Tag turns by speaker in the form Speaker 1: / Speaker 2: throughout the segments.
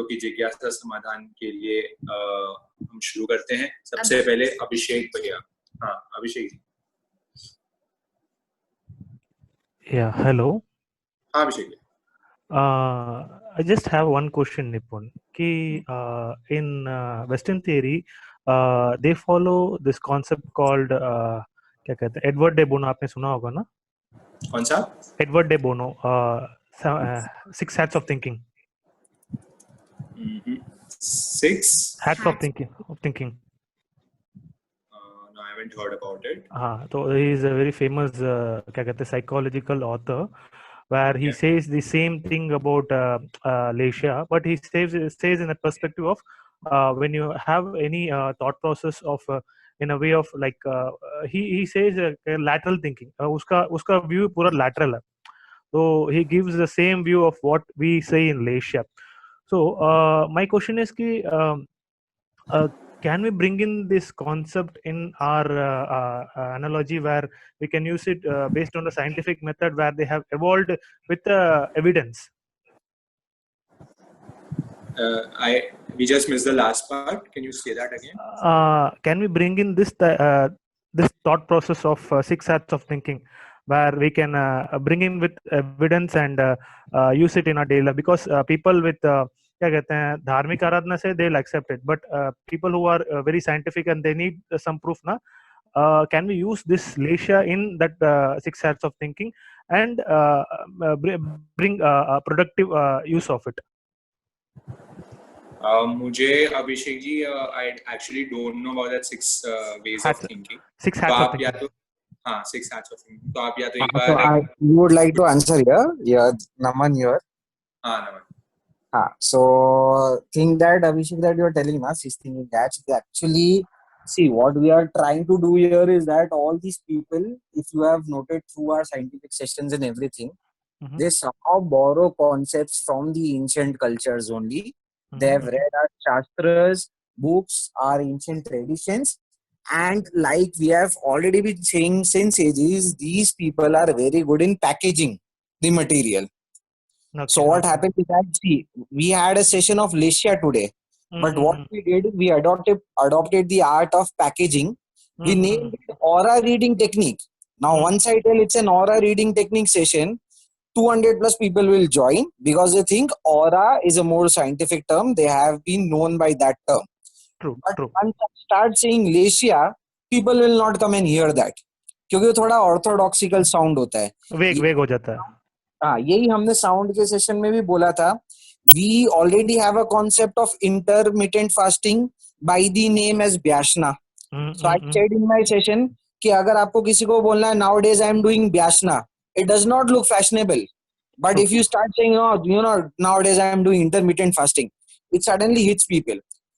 Speaker 1: लोग की जिज्ञासा समाधान के लिए हम शुरू करते हैं। सबसे पहले अभिषेक भैया। हाँ अभिषेक जी।
Speaker 2: हेलो।
Speaker 1: हाँ Abhishek ji.
Speaker 2: I just have one question, Nipun. कि in Western theory they follow this concept called क्या कहते हैं, एडवर्ड डे बोनो, आपने सुना होगा ना?
Speaker 1: कौन सा?
Speaker 2: Edward day Bono, 6 hats of thinking.
Speaker 1: 6
Speaker 2: hats of thinking.
Speaker 1: No, I haven't heard about it.
Speaker 2: हाँ, तो he is a very famous क्या कहते हैं, psychological author, where he says the same thing about Leisha, but he says in a perspective of when you have any thought process of in a way of like he says lateral thinking. उसका view पूरा lateral है. So he gives the same view of what we say in Leisha. So my question is कि can we bring in this concept in our analogy where we can use it based on the scientific method where they have evolved with evidence?
Speaker 1: We just missed the last part. Can you say that again?
Speaker 2: Can we bring in this thought process of 6 hats of thinking where we can bring in with evidence and use it in our daily life? Because people with क्या कहते हैं, धार्मिक आराधना से they'll accept it, but people who are very scientific and they need some proof na, can we use this Leisha in that 6 hats of thinking and bring productive use of it?
Speaker 1: मुझे Abhishek ji I actually don't know about that 6 ways of thinking.
Speaker 2: 6 hats of thinking.
Speaker 1: तो हाँ 6 hats of thinking. तो आप या तो एक
Speaker 3: So
Speaker 1: bar
Speaker 3: I would like to answer here. Yeah, Naman here.
Speaker 1: हाँ नमन.
Speaker 3: So think that Abhishek that you are telling us is thinking that actually see what we are trying to do here is that all these people, if you have noted through our scientific sessions and everything, they somehow borrow concepts from the ancient cultures only. They have read our shastras, books, our ancient traditions, and like we have already been saying since ages, these people are very good in packaging the material. Okay, so what happened is that see, we had a session of Leisha today, but what we did, we adopted the art of packaging. We named it aura reading technique. Now once I tell it's an aura reading technique session, 200 plus people will join because they think aura is a more scientific term. They have been known by that term.
Speaker 2: True.
Speaker 3: Once I start saying Leisha, people will not come and hear that. क्योंकि वो थोड़ा orthodoxical sound होता है.
Speaker 2: वेग हो जाता है.
Speaker 3: हाँ, यही हमने साउंड के सेशन में भी बोला था. We already have a concept of intermittent fasting by the name as Vyasana. So I said in my session कि अगर आपको किसी को बोलना है nowadays I am doing Vyasana, it does not look fashionable. But if you start saying, oh, you know, nowadays I am doing intermittent fasting, it suddenly hits people.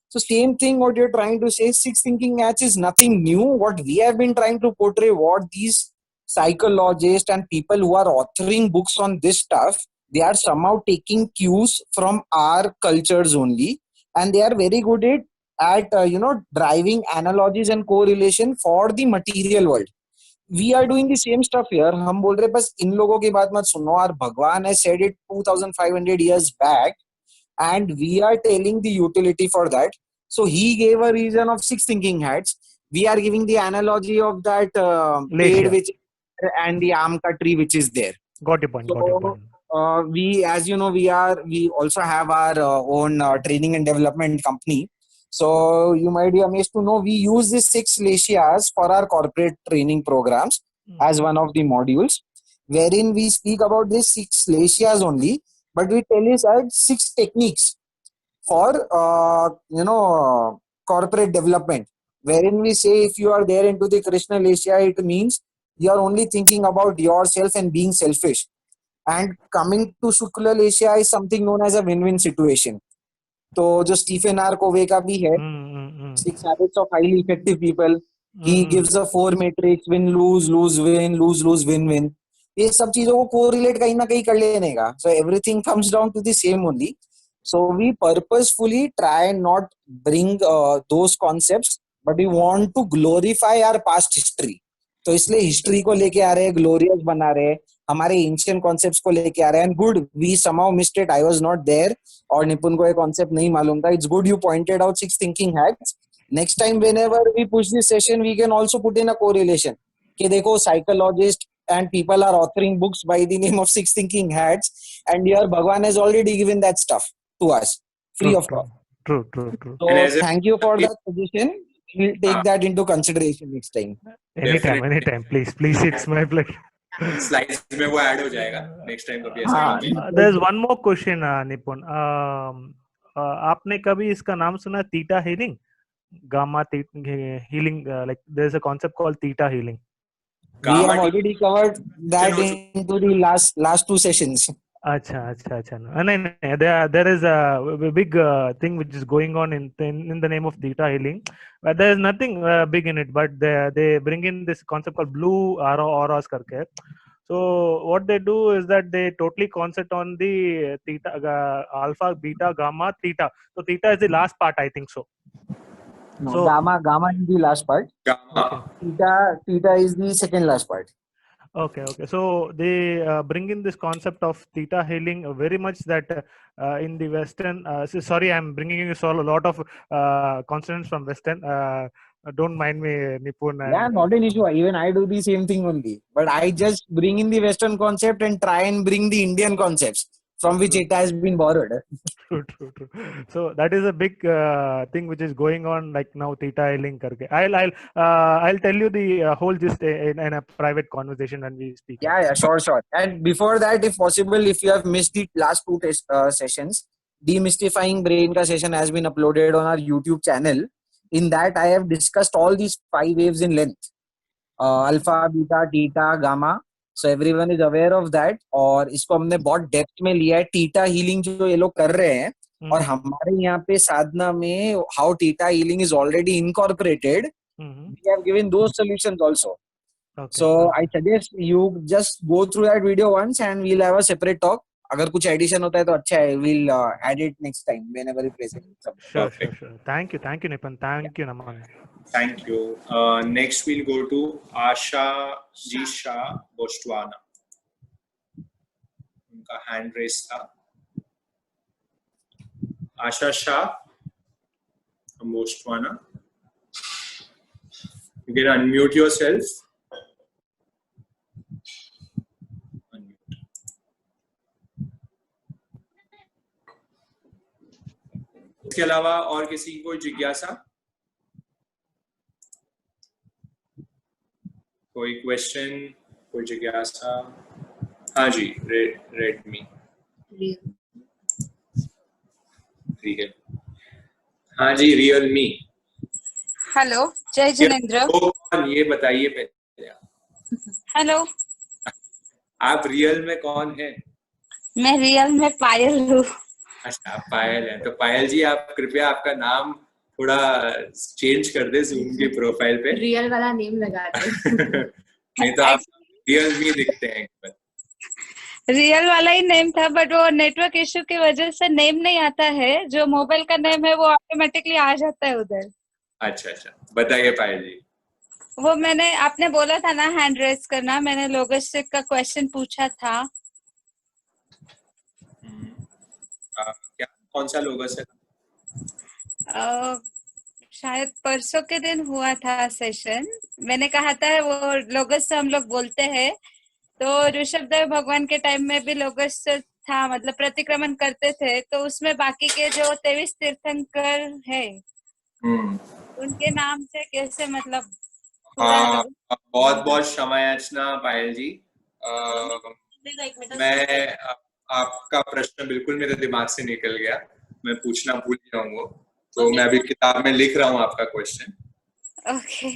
Speaker 3: So same thing what you're trying to say, 6 thinking hats is nothing new. What we have been trying to portray, what these psychologists and people who are authoring books on this stuff, they are somehow taking cues from our cultures only, and they are very good at driving analogies and correlation for the material world. We are doing the same stuff here. हम बोल रहे बस इन लोगों की बात मत सुनो. और भगवान has said it 2500 years back, and we are telling the utility for that. So he gave a reason of 6 thinking hats. We are giving the analogy of that paid which and the amka tree which is there.
Speaker 2: Got your point.
Speaker 3: We, as you know, we also have our own training and development company. So you might be amazed to know we use these 6 Leishias for our corporate training programs as one of the modules, wherein we speak about these 6 Leishias only, but we tell you that 6 techniques for corporate development, wherein we say if you are there into the Krishna Leisha, it means you are only thinking about yourself and being selfish. And coming to Shukla Leisha is something known as a win-win situation. तो जो Stephen are कोवे का भी है 6 habits of highly effective people, he gives a 4 matrix, win lose lose win lose lose win win. ये सब चीजों को correlate कहीं ना कहीं कर लेने का. So everything comes down to the same only. So we purposefully try and not bring those concepts, but we want to glorify our past history. तो इसलिए हिस्ट्री को लेके आ रहे हैं, ग्लोरियस बना रहे हैं. हमारे एंशिएंट कॉन्सेप्ट्स को लेके आ रहे हैं. And good, we somehow missed it. I was not there और निपुन को ये कॉन्सेप्ट नहीं मालूम था. It's good you pointed out 6 thinking hats. Next time whenever we push this session we can also put in a correlation कि देखो psychologist and people are authoring books by the name of 6 thinking hats, and here Bhagwan has already given that stuff to us free of cost.
Speaker 2: True.
Speaker 3: So thank you for that suggestion. We'll take that into consideration next time.
Speaker 2: Anytime, please, it's my pleasure.
Speaker 1: Slides में वो add हो जाएगा next time कभी ऐसा.
Speaker 2: There's one more question, Nipun. आपने कभी इसका नाम सुना theta healing, gamma healing? Like there's a concept called theta healing.
Speaker 3: We have already covered that into the last 2 sessions.
Speaker 2: अच्छा. नहीं, there is a big thing which is going on in the name of theta healing. But there is nothing big in it, but they bring in this concept called blue auras करके. So what they do is that they totally concentrate on the theta, alpha, beta, gamma, theta. So theta is the last part, I think so.
Speaker 3: No, so gamma is the last part.
Speaker 1: Gamma.
Speaker 3: Theta is the second last part.
Speaker 2: Okay. So they bring in this concept of theta healing very much that in the Western. Sorry, I'm bringing you a lot of consonants from Western. Don't mind me, Nipun.
Speaker 3: Yeah, not an issue. Even I do the same thing only. But I just bring in the Western concept and try and bring the Indian concepts from which it has been borrowed.
Speaker 2: True. So that is a big thing which is going on like now, theta healing karke. I'll tell you the whole gist in a private conversation when we speak.
Speaker 3: Yeah, sure. And before that, if possible, if you have missed the last 2 sessions, Demystifying Brain ka session has been uploaded on our YouTube channel. In that, I have discussed all these 5 waves in length. Alpha, beta, theta, gamma. So everyone is aware of that. और इसको हमने बहुत depth में लिया है. Theta healing जो ये लोग कर रहे हैं और हमारे यहाँ पे साधना में how theta healing is already incorporated. We have given those solutions also. Okay. So I suggest you just go through that video once and we'll have a separate talk. अगर कुछ एडिशन होता है तो अच्छा है. We'll add it next time whenever we present.
Speaker 2: Sure. Thank you, Nipun. Thank you, Naman.
Speaker 1: Thank you. Next we'll go to Asha Ji Shah Botswana. उनका hand raise था. Asha Shah from Botswana. You can unmute yourself. इसके अलावा और किसी की कोई जिज्ञासा, कोई क्वेश्चन, कोई जिज्ञासा? हाँ जी, रेडमी रियल. हाँ जी, रियलमी.
Speaker 4: हेलो, जय जिनेंद्र.
Speaker 1: ये बताइए पहले.
Speaker 4: हेलो,
Speaker 1: आप रियल में कौन है?
Speaker 4: मैं रियल में पायल हूँ.
Speaker 1: अच्छा, आप पायल है. तो पायल जी, आप कृपया आपका नाम थोड़ा चेंज कर दे जूम की प्रोफाइल पे.
Speaker 4: रियल वाला नेम लगा दे.
Speaker 1: नहीं तो आप रियल मी दिखते हैं.
Speaker 4: रियल वाला ही नेम था, बट वो नेटवर्क इश्यू की वजह से नेम नहीं आता है. जो मोबाइल का नेम है वो ऑटोमेटिकली आ जाता है उधर. अच्छा,
Speaker 1: बताइए पायल जी.
Speaker 4: वो आपने बोला था ना हैंड रेस करना. मैंने लोगोस्टिक का क्वेश्चन पूछा था.
Speaker 1: क्या, कौन सा लोगस है?
Speaker 4: शायद परसों के दिन हुआ था सेशन. मैंने कहा था वो लोगस हम लोग बोलते हैं. तो ऋषभदेव भगवान के टाइम में भी लोगस था, मतलब प्रतिक्रमण करते थे. तो उसमें बाकी के जो 23 तीर्थंकर है उनके नाम से कैसे, मतलब
Speaker 1: बहुत क्षमा याचना पायल जी. मैं आपका प्रश्न बिल्कुल मेरे दिमाग से निकल गया. मैं पूछना भूल गया हूँ. तो मैं अभी किताब में लिख रहा हूँ आपका क्वेश्चन.
Speaker 4: ओके.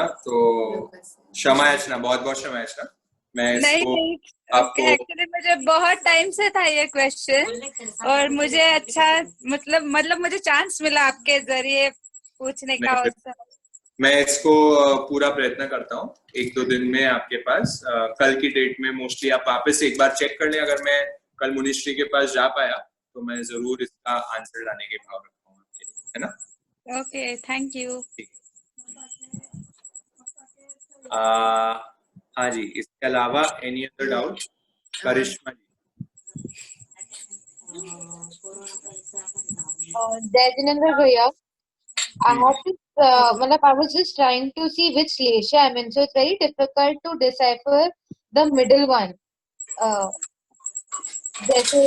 Speaker 1: तो क्षमा याचना, बहुत क्षमा याचना. मैं
Speaker 4: नहीं, एक्चुअली मुझे बहुत टाइम से था ये क्वेश्चन और मुझे अच्छा मतलब मुझे चांस मिला आपके जरिए पूछने का.
Speaker 1: मैं इसको पूरा प्रयत्न करता हूँ 1-2 दिन में आपके पास. कल की डेट में मोस्टली आप वापस एक बार चेक कर लें. अगर मैं कल मुनिश्री के पास जा पाया तो मैं जरूर इसका आंसर लाने के भाव रखूंगा, है ना?
Speaker 4: Okay, thank you.
Speaker 1: हाँ जी, इसके अलावा एनी अदर डाउट? करिश्मा जी।
Speaker 5: जय जिनेंद्र भैया, I have to, I was just trying to see which Lesha I mean, so it's very difficult to decipher the middle one. जैसे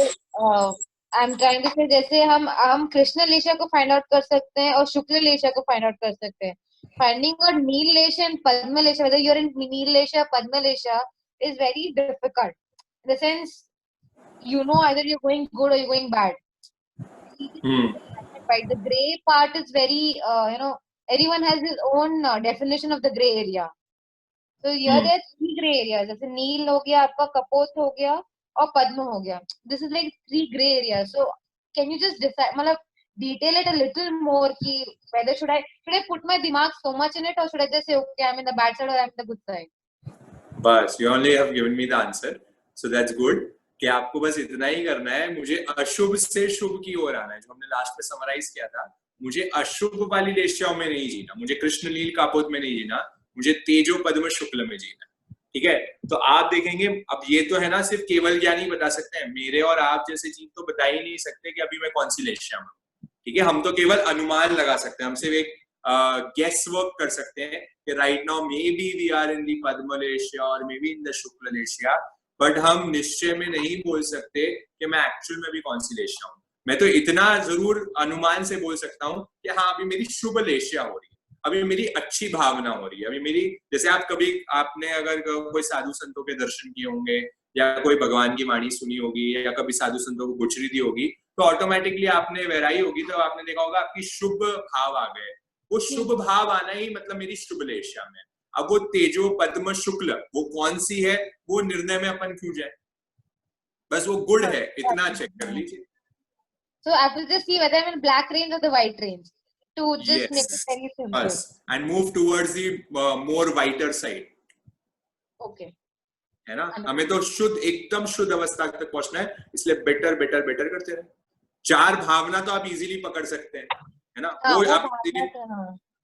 Speaker 5: I'm trying to say जैसे हम कृष्ण लेशा को फाइंड आउट कर सकते हैं और शुक्ल लेशा को फाइंड आउट कर सकते हैं. Finding out nil लेशा and Padma लेशा, whether you're in nil लेशा Padma लेशा, is very difficult. In the sense, you know, either you're going good or you're going bad. Right, the gray part is very, everyone has his own definition of the gray area. So here there are 3 gray areas. जैसे नील हो गया, आपका कपोत हो गया और पद्म हो गया. This is like 3 gray areas. So can you just decide, मतलब detail it a little more कि whether should I put my दिमाग so much in it or should I just say okay, I'm in the bad side or I'm in the good side?
Speaker 1: बस, you only have given me the answer, so that's good. कि आपको बस इतना ही करना है, मुझे अशुभ से शुभ की ओर आना है, जो हमने लास्ट में समराइज किया था. मुझे अशुभ वाली लेशियाओं में नहीं जीना, मुझे कृष्ण नील कापोत में नहीं जीना, मुझे तेजो पद्म शुक्ल में जीना. ठीक है, तो आप देखेंगे, अब ये तो है ना, सिर्फ केवल ज्ञानी बता सकते हैं. मेरे और आप जैसे जीव तो बता ही नहीं सकते कि अभी मैं कौन सी लेशिया में. ठीक है, हम तो केवल अनुमान लगा सकते हैं, हम सिर्फ एक गेस वर्क कर सकते हैं कि right now may be we are in the Padma leshya और may be in the Shukla leshya, but हम निश्चय में नहीं बोल सकते कि मैं एक्चुअल में भी कौन सी लेशिया हूँ. मैं तो इतना जरूर अनुमान से बोल सकता हूँ कि हाँ, अभी मेरी शुभ लेशिया हो रही है, अभी मेरी अच्छी भावना हो रही है, अभी मेरी, जैसे आपने अगर कोई साधु संतों के दर्शन किए होंगे या कोई भगवान की वाणी सुनी होगी या कभी साधु संतों को गुचरी दी होगी, तो ऑटोमेटिकली आपने वैराई होगी, तो आपने देखा होगा आपकी शुभ भाव आ गए. वो शुभ भाव आना ही मतलब मेरी शुभ लेशिया में. अब वो तेजो पद्म शुक्ल वो कौन सी है, वो निर्णय में अपन क्यों जाए, बस वो गुड है, इतना चेक कर लीजिए.
Speaker 5: So I will just see whether I'm in black range or the white range to just make it very simple.
Speaker 1: Yes, and move towards the more whiter side.
Speaker 5: Okay.
Speaker 1: है ना, हमें तो शुद्ध, एकदम शुद्ध अवस्था तक पहुंचना है, इसलिए बेटर बेटर बेटर करते रहे. 4 भावना तो आप इजीली पकड़ सकते हैं, है ना. वो आप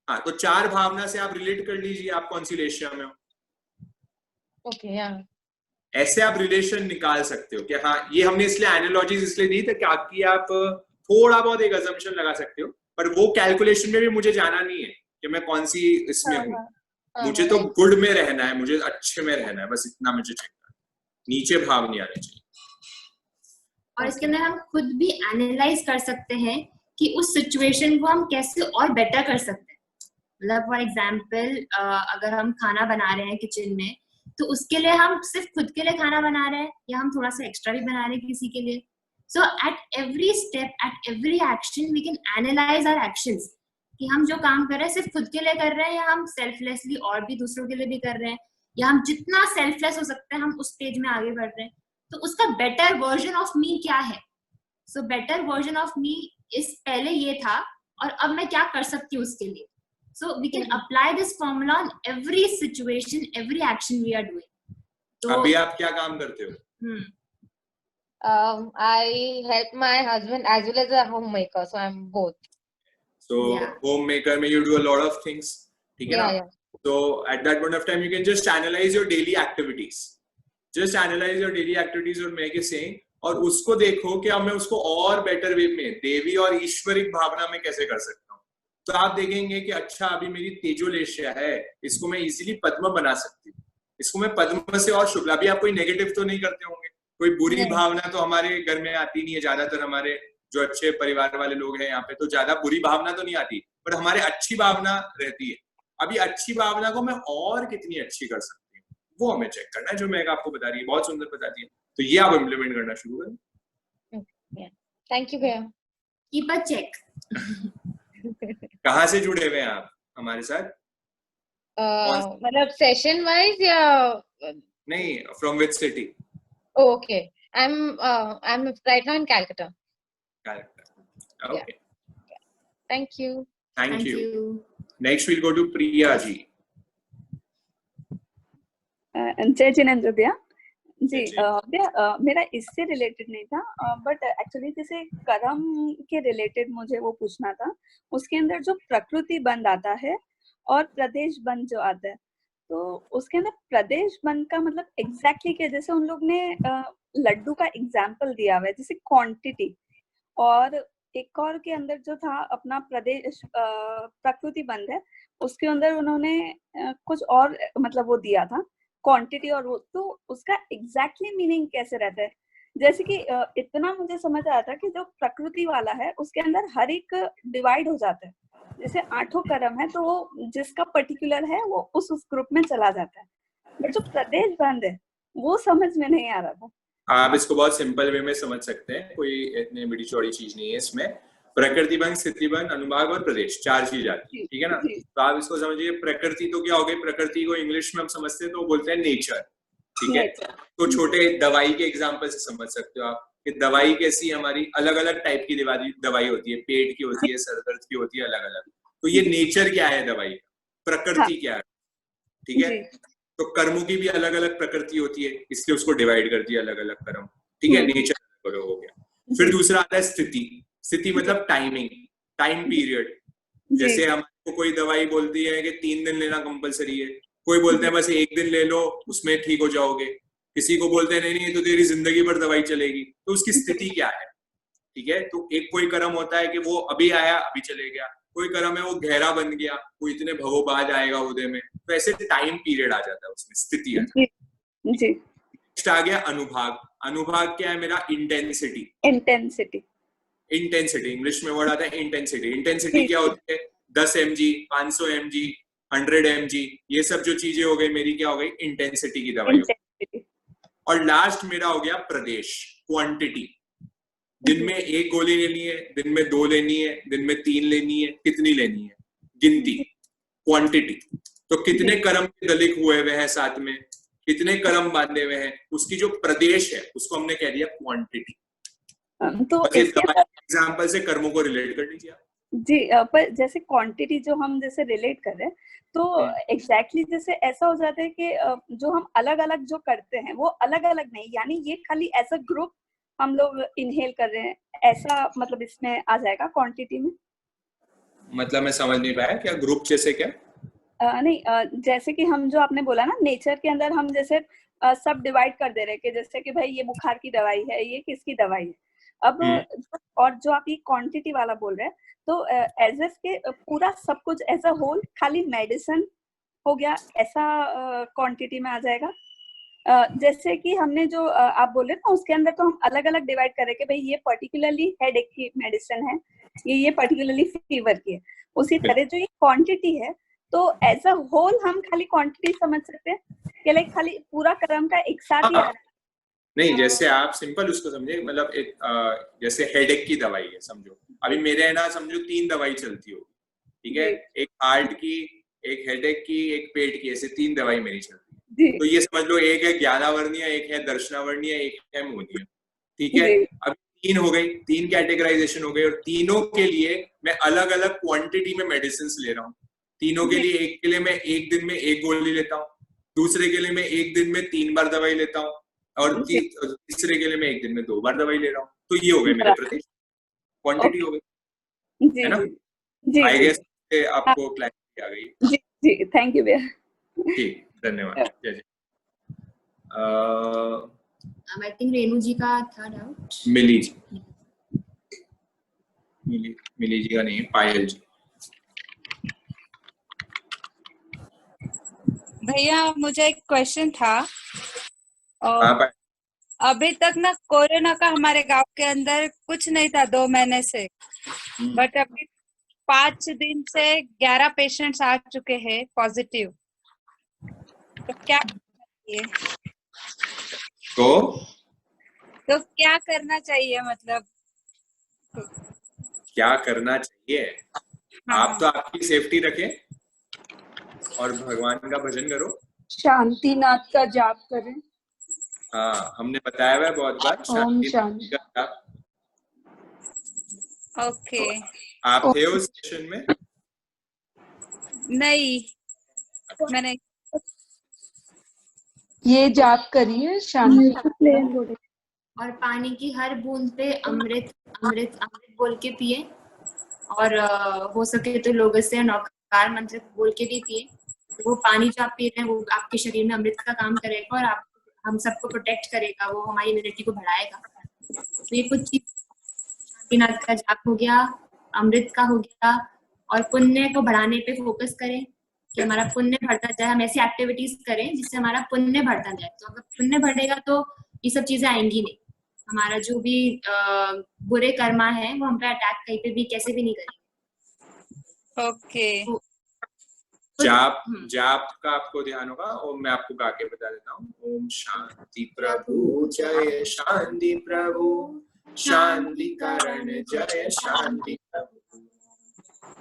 Speaker 1: हाँ, तो 4 भावना से आप रिलेट कर लीजिए आप कौन सी लेशिया में हो.
Speaker 5: ओके, या
Speaker 1: ऐसे आप रिलेशन निकाल सकते हो कि हाँ, ये हमने इसलिए एनालॉजीज इसलिए दी ताकि आप थोड़ा बहुत एक अजम्पशन लगा सकते हो, पर वो कैलकुलेशन में भी मुझे जाना नहीं है कि मैं कौन सी इसमें हूँ. मुझे तो गुड में रहना है, मुझे अच्छे में रहना है, बस इतना मुझे चेक करना है, नीचे भाव नहीं आने चाहिए.
Speaker 6: और इसके अंदर हम खुद भी एनालाइज कर सकते हैं कि उस सिचुएशन को हम कैसे और बेटर कर सकते हैं. मतलब फॉर एग्जाम्पल, अगर हम खाना बना रहे हैं किचन में, तो उसके लिए हम सिर्फ खुद के लिए खाना बना रहे हैं या हम थोड़ा सा एक्स्ट्रा भी बना रहे हैं किसी के लिए. So at every step, at every action we can analyse our actions कि हम जो काम कर रहे हैं सिर्फ खुद के लिए कर रहे हैं या हम सेल्फलेसली और भी दूसरों के लिए भी कर रहे हैं, या हम जितना सेल्फलेस हो सकते हैं हम उस स्टेज में आगे बढ़ रहे हैं. तो उसका बेटर वर्जन ऑफ मी क्या है. So better version of me इस पहले ये था और अब मैं क्या कर सकती हूँ उसके लिए. So we can apply this formula on every situation, every action we are doing. So
Speaker 1: अभी आप क्या काम करते हो?
Speaker 5: I help my husband as well as a homemaker, so I'm both.
Speaker 1: So homemaker में you do a lot of things, ठीक है ना? So at that point of time you can just analyze your daily activities. Just analyze your daily activities और make a saying, और उसको देखो कि अब मैं उसको और बेटर वे में देवी और ईश्वरिक भावना में कैसे कर सकता हूँ. तो आप देखेंगे कि अच्छा, अभी मेरी तेजो लेशिया है, इसको मैं इजीली पद्म बना सकती हूँ, इसको मैं पद्म से और शुक्ल. अभी आप कोई नेगेटिव तो नहीं करते होंगे, कोई बुरी भावना तो हमारे घर में आती नहीं है. ज्यादातर हमारे जो अच्छे परिवार वाले लोग हैं यहाँ पे, तो ज्यादा बुरी भावना तो नहीं आती, पर हमारे अच्छी भावना रहती है. अभी अच्छी भावना को मैं और कितनी अच्छी कर सकती हूँ, वो हमें चेक करना है, जो मैं आपको बता रही है, बहुत सुंदर बताती है. तो ये आप इम्प्लीमेंट करना शुरू करें.
Speaker 5: थैंक यू भैया.
Speaker 6: Keep a check.
Speaker 1: कहाँ से जुड़े हुए हैं आप हमारे साथ?
Speaker 5: मतलब सेशन वाइज या
Speaker 1: नहीं, from which city?
Speaker 5: Okay, I am right now in Calcutta.
Speaker 1: Okay,
Speaker 5: thank you.
Speaker 1: Thank you. Next we'll go to Priya ji.
Speaker 7: जय जिनेंद्र भैया. जी भैया, मेरा इससे रिलेटेड नहीं था, बट एक्चुअली जैसे कर्म के रिलेटेड मुझे वो पूछना था. उसके अंदर जो प्रकृति बंध आता है और प्रदेश बंध जो आता है, तो उसके अंदर प्रदेश बंद का मतलब एग्जैक्टली क्या, जैसे उन लोग ने लड्डू का एग्जाम्पल दिया हुआ है जैसे क्वांटिटी, और एक और के अंदर जो था अपना प्रदेश प्रकृति बंद है, उसके अंदर उन्होंने कुछ और मतलब वो दिया था क्वांटिटी, और वो तो उसका एग्जैक्टली मीनिंग कैसे रहता है। जैसे कि इतना मुझे समझ आया था कि जो प्रकृति वाला है उसके अंदर हर एक डिवाइड हो जाता है, जैसे 8 कर्म है तो वो जिसका पर्टिकुलर है वो उस ग्रुप में चला जाता है, बट जो प्रदेश बंद है वो समझ में नहीं आ रहा था।
Speaker 1: आप इसको बहुत सिंपल वे में समझ सकते हैं, कोई इतनी बड़ी चौड़ी चीज नहीं है इसमें। प्रकृति बंद, स्थिति बंद, अनुभाग और प्रदेश, 4 चीज आती है, ठीक है ना। तो आप इसको समझिए, प्रकृति तो क्या हो गई, प्रकृति को इंग्लिश में हम समझते हैं तो वो बोलते हैं नेचर, ठीक है। तो छोटे दवाई के एग्जाम्पल से समझ सकते हो आप कि दवाई कैसी, हमारी अलग अलग टाइप की दवाई होती है, पेट की होती है, सर दर्द की होती है, अलग अलग। तो ये नेचर क्या है दवाई का, प्रकृति क्या है, ठीक है। तो कर्मों की भी अलग अलग प्रकृति होती है, इसलिए उसको डिवाइड कर दिया अलग अलग कर्म, ठीक है। नेचर हो गया। फिर दूसरा आता है स्थिति। स्थिति मतलब टाइमिंग, टाइम पीरियड। जैसे हमको कोई दवाई बोलती है कि 3 दिन लेना कंपलसरी है, कोई बोलते हैं बस 1 दिन ले लो उसमें ठीक हो जाओगे, किसी को बोलते हैं नहीं नहीं तो तेरी जिंदगी भर दवाई चलेगी। तो उसकी स्थिति क्या है, ठीक है। तो एक कोई कर्म होता है कि वो अभी आया अभी चले गया, कोई कर्म है वो गहरा बन गया, वो इतने भवों बाद आएगा उदय में। तो ऐसे टाइम पीरियड आ जाता है उसमें, स्थिति आ जाती है।
Speaker 7: जी।
Speaker 1: नेक्स्ट आ गया अनुभाग। अनुभाग क्या है मेरा, इंटेंसिटी।
Speaker 7: इंटेंसिटी,
Speaker 1: इंटेंसिटी इंग्लिश में वर्ड आता है इंटेंसिटी। इंटेंसिटी क्या होती है, 10 mg, 500 mg, 100 mg, ये सब जो चीजें हो गई मेरी क्या हो गई, इंटेंसिटी की दवाई। और लास्ट मेरा हो गया प्रदेश, क्वांटिटी। दिन में 1 गोली लेनी है, दिन में 2 लेनी है, दिन में 3 लेनी है, कितनी लेनी है, गिनती, क्वांटिटी। तो कितने कर्म दलित हुए हुए हैं साथ में, कितने कर्म बांधे हुए हैं, उसकी जो प्रदेश है उसको हमने कह दिया क्वांटिटी। तो एग्जांपल से कर्मों को रिलेट कर लीजिए
Speaker 7: जी। पर जैसे क्वांटिटी जो हम जैसे रिलेट कर रहे हैं तो एग्जैक्टली जैसे ऐसा हो जाता है कि जो हम अलग अलग जो करते हैं वो अलग अलग नहीं, यानी ये खाली एज अ ग्रुप हम लोग इनहेल कर रहे हैं, ऐसा मतलब इसमें आ जाएगा क्वांटिटी में। मतलब
Speaker 1: मैं समझ नहीं पाया, क्या ग्रुप जैसे क्या?
Speaker 7: नहीं, जैसे कि हम जो आपने बोला ना नेचर के अंदर हम जैसे सब डिवाइड कर दे रहे हैं कि जैसे कि भाई ये बुखार की दवाई है, ये किसकी दवाई है। अब और जो आप ये क्वांटिटी वाला बोल रहे हैं तो एज एफ के पूरा सब कुछ एज अ होल खाली मेडिसिन हो गया, ऐसा क्वांटिटी में आ जाएगा। जैसे कि हमने जो आप बोल रहे ना उसके अंदर तो हम अलग अलग डिवाइड कर रहे कि भाई ये पर्टिकुलरली हेडेक की मेडिसिन है, ये पर्टिकुलरली फीवर की है। उसी तरह जो ये क्वांटिटी है तो एज अ होल हम खाली क्वांटिटी समझ सकते हैं कि लाइक खाली पूरा कर्म का एक साथ ही आ रहा है।
Speaker 1: नहीं, जैसे आप सिंपल उसको समझे, मतलब एक जैसे हेडेक की दवाई है समझो, अभी मेरे है ना समझो 3 दवाई चलती होगी, ठीक है, एक हार्ट की, एक हेडेक की, एक पेट की, ऐसे 3 दवाई मेरी चलती है। तो ये समझ लो एक है ज्ञानावर्णीय, एक है दर्शनावर्णीय, एक है मोहनीय, ठीक है। अब 3 हो गई, 3 कैटेगराइजेशन हो गई, और तीनों के लिए मैं अलग अलग क्वांटिटी में मेडिसिन ले रहा हूँ। तीनों के लिए, एक के लिए मैं 1 दिन में 1 गोली लेता हूँ, दूसरे के लिए मैं 1 दिन में 3 बार दवाई लेता हूँ, और तीसरे के लिए मैं 1 दिन में 2 बार दवाई ले रहा हूँ। तो ये हो गए मेरे प्रति क्वांटिटी हो गई, है ना। आई गेस आपको क्लैरिटी आ गई।
Speaker 7: जी जी, थैंक यू भैया।
Speaker 1: ठीक, धन्यवाद। जय जय।
Speaker 6: आई थिंक रेणु जी का था डाउट।
Speaker 1: मिली जी, मिली जी का नहीं, पायल जी।
Speaker 4: भैया मुझे एक क्वेश्चन था। अभी तक ना कोरोना का हमारे गांव के अंदर कुछ नहीं था 2 महीने से, बट अभी 5 दिन से 11 पेशेंट्स आ चुके हैं पॉजिटिव। तो क्या चाहिए? तो क्या करना चाहिए, मतलब
Speaker 1: क्या करना चाहिए? आप तो आपकी सेफ्टी रखें और भगवान का भजन करो,
Speaker 8: शांतिनाथ का जाप करें।
Speaker 1: हाँ, हमने बताया हुआ है बहुत बार, शांति का जाप।
Speaker 4: ओके।
Speaker 1: आप थे उस सेशन में?
Speaker 4: नहीं, मैंने
Speaker 8: ये जाप करिए शांति।
Speaker 6: और पानी की हर बूंद पे अमृत अमृत अमृत बोल के पिए, और हो सके तो लोगों से नौकार मंत्र बोल के भी पिए। वो पानी जो आप पी रहे हैं वो आपके शरीर में अमृत का काम करेगा और आप हम सबको प्रोटेक्ट करेगा, वो हमारी इम्यूनिटी को बढ़ाएगा। तो ये कुछ चीज शांतिनाथ का जाप हो गया, अमृत का हो गया, और पुण्य को बढ़ाने पे फोकस करें कि हमारा पुण्य बढ़ता जाए। हम ऐसी एक्टिविटीज करें जिससे हमारा पुण्य बढ़ता जाए। तो अगर पुण्य बढ़ेगा तो ये सब चीजें आएंगी नहीं। हमारा जो भी बुरे कर्मा है वो हम पे अटैक कहीं पे भी कैसे भी नहीं करेंगे।
Speaker 4: ओके।
Speaker 1: जाप का आपको ध्यान होगा। ओम मैं आपको गा के बता देता हूँ। ओम शांति प्रभु जय शांति प्रभु, शांति कारण जय शांति प्रभु।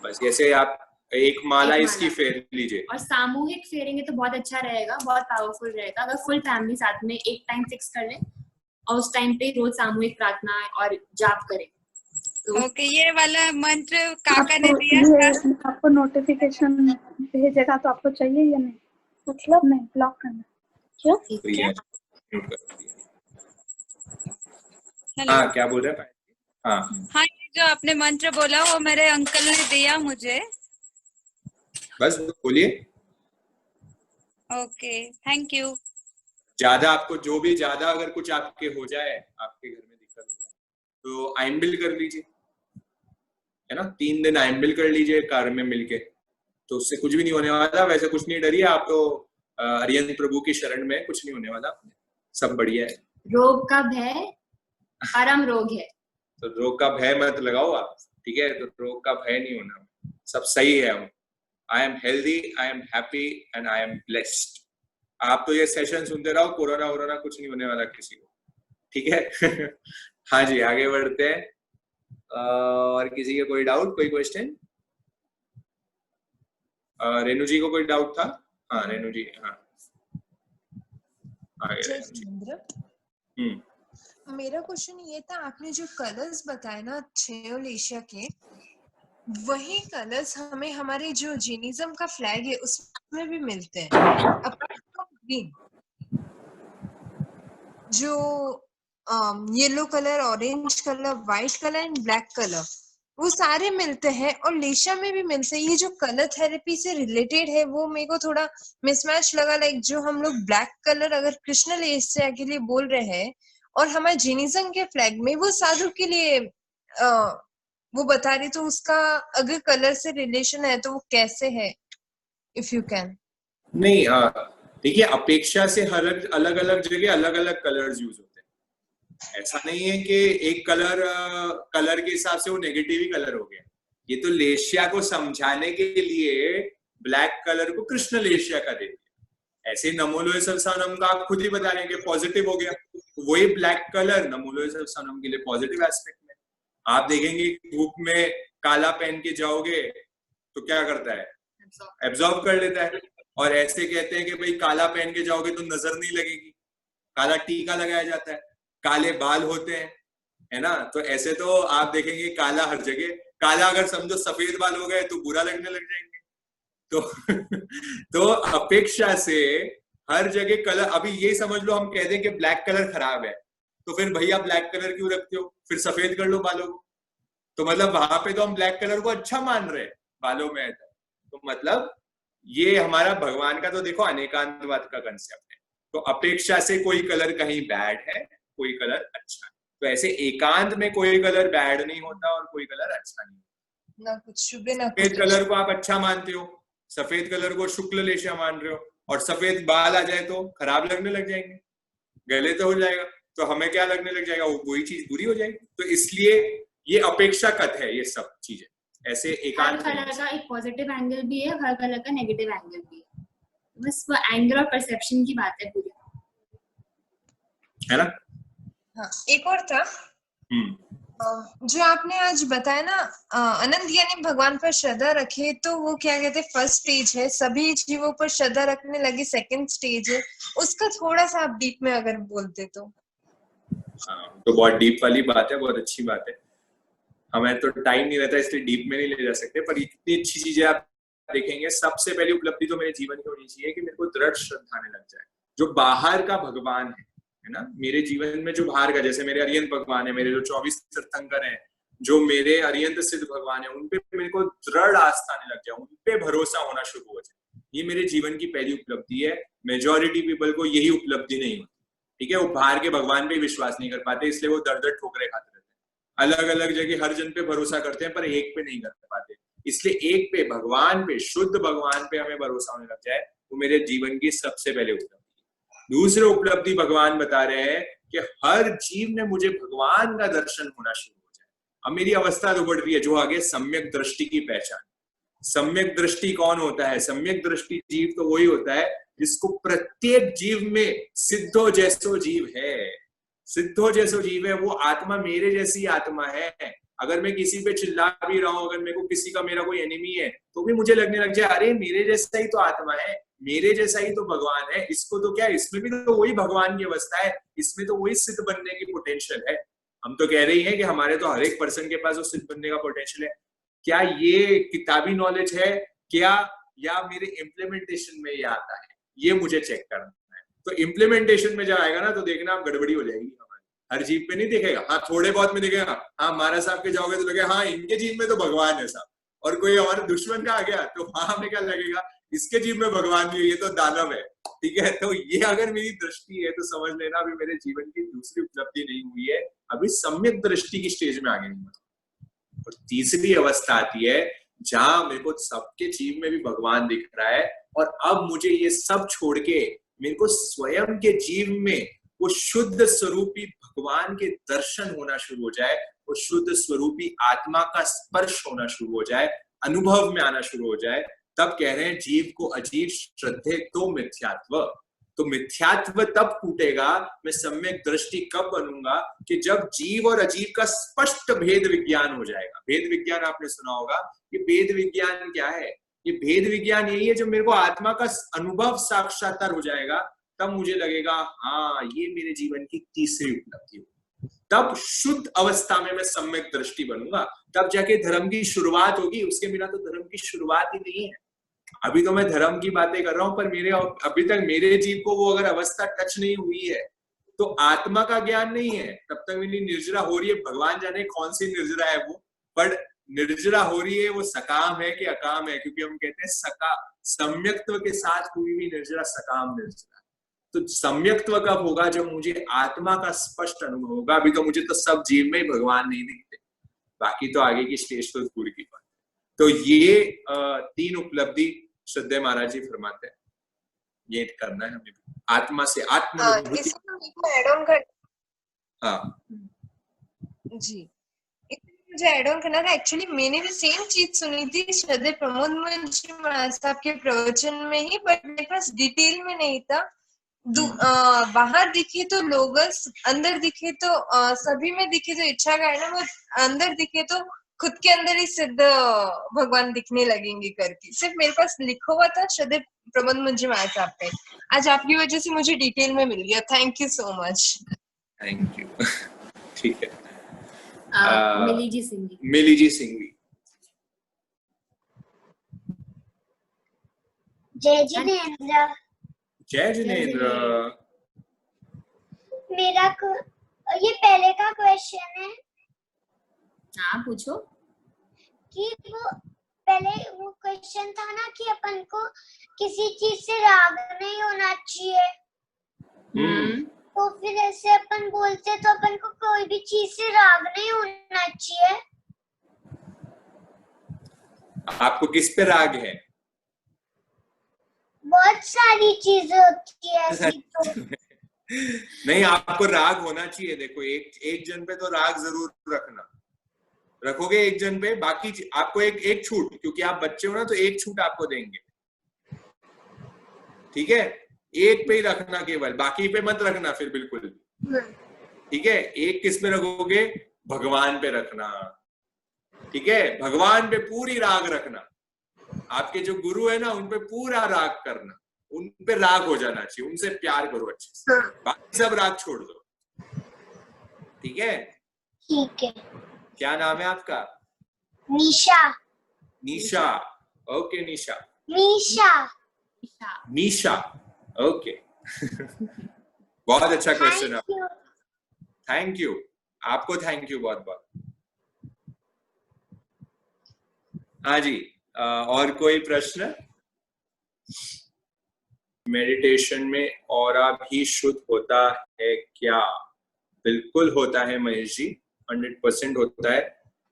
Speaker 1: बस ऐसे आप एक माला इसकी फेर लीजिए।
Speaker 6: और सामूहिक फेरेंगे तो बहुत अच्छा रहेगा, बहुत पावरफुल रहेगा। अगर फुल फैमिली साथ में एक टाइम फिक्स कर ले और उस टाइम पे रोज सामूहिक प्रार्थना और जाप करें।
Speaker 4: ओके, ये वाला मंत्र काका ने दिया था।
Speaker 8: आपको नोटिफिकेशन भेजेगा तो आपको चाहिए या नहीं? मतलब नहीं, ब्लॉक करना क्यों?
Speaker 1: हाँ, क्या बोल रहे हैं?
Speaker 4: हाँ, ये जो आपने मंत्र बोला वो मेरे अंकल ने दिया मुझे।
Speaker 1: बस बोलिए।
Speaker 4: Okay, thank you.
Speaker 1: ज्यादा आपको जो भी ज्यादा अगर कुछ आपके हो जाए, आपके घर में दिक्कत हो जाए, तो आइमबिल कर लीजिए, है ना। 3 दिन आइमबिल कर लीजिए कार में मिलके, तो उससे कुछ भी नहीं होने वाला। वैसे कुछ नहीं डरिए आप तो, अरिहंत प्रभु की शरण में कुछ नहीं होने वाला, सब बढ़िया है।
Speaker 6: रोग का भय परम रोग है,
Speaker 1: तो रोग का भय मत लगाओ आप, ठीक है। तो रोग का भय नहीं होना, सब सही है। I am healthy, I am happy and I am blessed. आप तो ये सेशन सुनते रहो, कोरोना वोरोना कुछ नहीं होने वाला किसी को, ठीक है। हाँ जी, आगे बढ़ते हैं। और किसी के कोई डाउट, कोई क्वेश्चन? रेणु जी को कोई डाउट था? हाँ रेणु जी, हाँ आगे।
Speaker 9: मेरा क्वेश्चन ये था, आपने जो कलर्स बताए ना 6 लेशिया के, वही कलर्स हमें हमारे जो जीनिज्म का फ्लैग है उसमें भी मिलते हैं, अपार्ट फ्रॉम ग्रीन। जो yellow colour, orange colour, white colour and black colour, वो सारे मिलते हैं और लेशिया में भी मिलते हैं। ये जो कलर थेरेपी से रिलेटेड है वो मेरे को थोड़ा मिसमैच लगा। लाइक जो हम लोग ब्लैक कलर अगर कृष्ण लेशिया के लिए बोल रहे हैं और हमारे जीनिज्म के फ्लैग में वो साधु के लिए वो बता रही, तो उसका अगर कलर से रिलेशन है तो वो कैसे है, इफ यू कैन?
Speaker 1: नहीं, देखिए अपेक्षा से हर अलग अलग जगह अलग अलग कलर्स यूज होते हैं। ऐसा नहीं है कि एक कलर के हिसाब से वो नेगेटिव ही कलर हो गया। ये तो लेशिया को समझाने के लिए ब्लैक कलर को कृष्ण लेशिया का दे दिया। ऐसे नमो लोहे सवसानम का आप खुद ही बता रहे हैं कि पॉजिटिव हो गया, वही ब्लैक कलर नमो लोहे सवसानम के लिए पॉजिटिव एस्पेक्ट में। आप देखेंगे धूप में काला पहन के जाओगे तो क्या करता है, एब्जॉर्ब कर लेता है। और ऐसे कहते हैं कि भाई काला पहन के जाओगे तो नजर नहीं लगेगी, काला टीका लगाया जाता है, काले बाल होते हैं, है ना। तो ऐसे तो आप देखेंगे काला हर जगह। काला अगर समझो सफेद बाल हो गए तो बुरा लगने लग जाएंगे। तो अपेक्षा से हर जगह कलर, अभी ये समझ लो हम कह दें कि ब्लैक कलर खराब है, तो फिर भैया ब्लैक कलर क्यों रखते हो, फिर सफेद कर लो बालों को। तो मतलब वहां पे तो हम ब्लैक कलर को अच्छा मान रहे हैं, बालों में। तो मतलब ये हमारा भगवान का तो देखो अनेकांतवाद का कंसेप्ट है। तो अपेक्षा से कोई कलर कहीं बैड है, कोई कलर अच्छा है। तो ऐसे एकांत में कोई कलर बैड नहीं होता और कोई कलर अच्छा नहीं होता।
Speaker 9: ना कुछ शुभ ना कुछ।
Speaker 1: सफेद कलर को आप अच्छा मानते हो, सफेद कलर को शुक्ल लेशिया मान रहे हो, और सफेद बाल आ जाए तो खराब लगने लग जाएंगे, गले तो हो जाएगा, तो हमें क्या लगने लग जाएगा, वही चीज बुरी हो जाएगी। तो इसलिए ये अपेक्षाकृत है ये सब चीजें। ऐसे एकांत
Speaker 6: हर कलर का एक पॉजिटिव एंगल भी है, हर कलर का नेगेटिव एंगल भी है। बस वो एंगल और परसेप्शन की बात है पूरी,
Speaker 1: है ना।
Speaker 9: हाँ, एक और था जो आपने आज बताया ना, अनंत यानी भगवान पर श्रद्धा रखे, तो वो क्या कहते हैं, फर्स्ट स्टेज है, सभी जीवों पर श्रद्धा रखने लगे सेकंड स्टेज है। उसका थोड़ा सा आप डीप में अगर बोलते तो।
Speaker 1: तो बहुत डीप वाली बात है, बहुत अच्छी बात है। हमें तो टाइम नहीं रहता इसलिए डीप में नहीं ले जा सकते, पर इतनी अच्छी चीजें आप देखेंगे। सबसे पहली उपलब्धि तो मेरे जीवन की होनी चाहिए कि मेरे को दृढ़ श्रद्धा आने लग जाए। जो बाहर का भगवान है ना, मेरे जीवन में जो बाहर का, जैसे मेरे अरिहंत भगवान है, मेरे जो 24 तीर्थंकर हैं, जो मेरे अरिहंत सिद्ध भगवान है, उनपे मेरे को दृढ़ आस्था आने लग जाए, उनपे भरोसा होना शुरू हो जाए। ये मेरे जीवन की पहली उपलब्धि है। मेजॉरिटी पीपल को यही उपलब्धि नहीं होती, ठीक है। वो बाहर के भगवान पे विश्वास नहीं कर पाते, इसलिए वो दर दर ठोकरे खाते रहते हैं। अलग अलग जगह हर जन पे भरोसा करते हैं, पर एक पे नहीं कर पाते। इसलिए एक पे, भगवान पे, शुद्ध भगवान पे हमें भरोसा होने लग जाए, वो मेरे जीवन की सबसे पहले उपलब्धि। दूसरी उपलब्धि भगवान बता रहे हैं कि हर जीव में मुझे भगवान का दर्शन होना शुरू हो जाए। अब मेरी अवस्था तो बढ़ रही है, जो आगे सम्यक दृष्टि की पहचान। सम्यक दृष्टि कौन होता है? सम्यक दृष्टि जीव तो वही होता है जिसको प्रत्येक जीव में सिद्धो जैसो जीव है। सिद्धो जैसो जीव है, वो आत्मा मेरे जैसी आत्मा है। अगर मैं किसी पे चिल्ला भी रहा हूं, अगर मेरे को किसी का मेरा कोई एनिमी है, तो भी मुझे लगने लग जाए अरे मेरे जैसा ही तो आत्मा है, मेरे जैसा ही तो भगवान है। इसको तो क्या, इसमें भी तो वही भगवान की अवस्था है, इसमें तो वही सिद्ध बनने की पोटेंशियल है। हम तो कह रही हैं कि हमारे तो हर एक पर्सन के पास वो सिद्ध बनने का पोटेंशियल है। क्या ये किताबी नॉलेज है क्या, या मेरे इम्प्लीमेंटेशन में ये आता है? ये मुझे चेक करना है। तो इम्प्लीमेंटेशन में जब आएगा ना, तो देखना आप गड़बड़ी हो जाएगी हमारी। हर जीव पे नहीं दिखेगा, हाँ थोड़े बहुत में दिखेगा। हाँ महाराज साहब के जाओगे तो लगेगा हाँ इनके जीव में तो भगवान है साहब, और कोई हमारे दुश्मन का आ गया तो वहां हमें क्या लगेगा, इसके जीव में भगवान नहीं है, ये तो दानव है, ठीक है। तो ये अगर मेरी दृष्टि है तो समझ लेना अभी मेरे जीवन की दूसरी उपलब्धि नहीं हुई है, अभी सम्यक दृष्टि की स्टेज में आगे नहीं। और तीसरी अवस्था आती है जहां मेरे को सबके जीव में भी भगवान दिख रहा है, और अब मुझे ये सब छोड़ के मेरे को स्वयं के जीव में वो शुद्ध स्वरूपी भगवान के दर्शन होना शुरू हो जाए, वो शुद्ध स्वरूपी आत्मा का स्पर्श होना शुरू हो जाए, अनुभव में आना शुरू हो जाए। तब कह रहे हैं जीव को अजीव श्रद्धे तो मिथ्यात्व। तो मिथ्यात्व तब टूटेगा, मैं सम्यक दृष्टि कब बनूंगा, कि जब जीव और अजीव का स्पष्ट भेद विज्ञान हो जाएगा। भेद विज्ञान आपने सुना होगा। ये भेद विज्ञान क्या है? ये भेद विज्ञान यही है, जो मेरे को आत्मा का अनुभव साक्षात्कार हो जाएगा, तब मुझे लगेगा हाँ ये मेरे जीवन की तीसरी उपलब्धि होगी। तब शुद्ध अवस्था में मैं सम्यक दृष्टि बनूंगा, तब जाके धर्म की शुरुआत होगी। उसके बिना तो धर्म की शुरुआत ही नहीं है। अभी तो मैं धर्म की बातें कर रहा हूं, पर मेरे अभी तक मेरे जीव को वो अगर अवस्था टच नहीं हुई है, तो आत्मा का ज्ञान नहीं है, तब तक मेरी निर्जरा हो रही है। भगवान जाने कौन सी निर्जरा है वो, पर निर्जरा हो रही है वो सकाम है कि अकाम है, क्योंकि हम कहते हैं सम्यक्त्व के साथ कोई भी निर्जरा सकाम निर्जरा। तो सम्यक्त्व कब होगा? जब मुझे आत्मा का स्पष्ट अनुभव होगा। अभी तो मुझे तो सब जीव में ही भगवान नहीं दिखते, बाकी तो आगे की स्टेज तो दूर की बात। तो ये तीन उपलब्धि श्रद्धेय महाराज जी फरमाते हैं, ये करना है हमें आत्मा से आत्मानुभूति।
Speaker 9: इसमें ऐड ऑन कर,
Speaker 1: हाँ
Speaker 9: जी मुझे ऐड ऑन करना था। एक्चुअली मैंने भी सेम चीज सुनी थी श्रद्धेय प्रमोद मुंशी महाराज साहब के प्रवचन में ही, बट मेरे पास डिटेल में नहीं था। बाहर दिखे तो लोगस, अंदर दिखे तो सभी में दिखे तो इच्छा का है ना, वो अंदर दिखे तो खुद के अंदर ही सिद्ध भगवान दिखने लगेंगे करके। सिर्फ मेरे पास लिखा हुआ था श्रद्धेय प्रबंध मुंशी महाराज साहब पे। आज आपकी वजह से मुझे डिटेल में मिल गया। Thank you so much.
Speaker 1: Thank you. ठीक है,
Speaker 6: मिली जी सिंघवी।
Speaker 1: मिली जी सिंघवी।
Speaker 10: जय जिनेंद्र।
Speaker 1: जय जिनेंद्र।
Speaker 10: मेरा ये पहले का क्वेश्चन है।
Speaker 6: हाँ पूछो।
Speaker 10: कि वो पहले वो क्वेश्चन था ना कि अपन को किसी चीज से राग नहीं होना चाहिए। तो फिर ऐसे अपन बोलते तो अपन को कोई भी चीज से राग नहीं होना चाहिए।
Speaker 1: आपको किस पे राग है?
Speaker 10: बहुत सारी चीजें होती है ऐसी तो।
Speaker 1: नहीं, आपको राग होना चाहिए। देखो एक जन पे तो राग जरूर रखना, रखोगे एक जन पे, बाकी आपको एक छूट, क्योंकि आप बच्चे हो ना, तो एक छूट आपको देंगे, ठीक है। एक पे ही रखना केवल, बाकी पे मत रखना फिर बिल्कुल, ठीक है। एक किस पे रखोगे? भगवान पे रखना, ठीक है। भगवान पे पूरी राग रखना। आपके जो गुरु है ना, उन पे पूरा राग करना, उन पे राग हो जाना चाहिए, उनसे प्यार करो अच्छे से, बाकी सब राग छोड़ दो, ठीक है।
Speaker 10: ठीक है।
Speaker 1: क्या नाम है आपका?
Speaker 10: निशा।
Speaker 1: निशा, ओके निशा।
Speaker 10: निशा।
Speaker 1: निशा, ओके। बहुत अच्छा क्वेश्चन है। थैंक यू, आपको थैंक यू बहुत बहुत। हाँ जी, और कोई प्रश्न? मेडिटेशन में ऑरा भी शुद्ध होता है क्या? बिल्कुल होता है महेश जी, 100% होता है।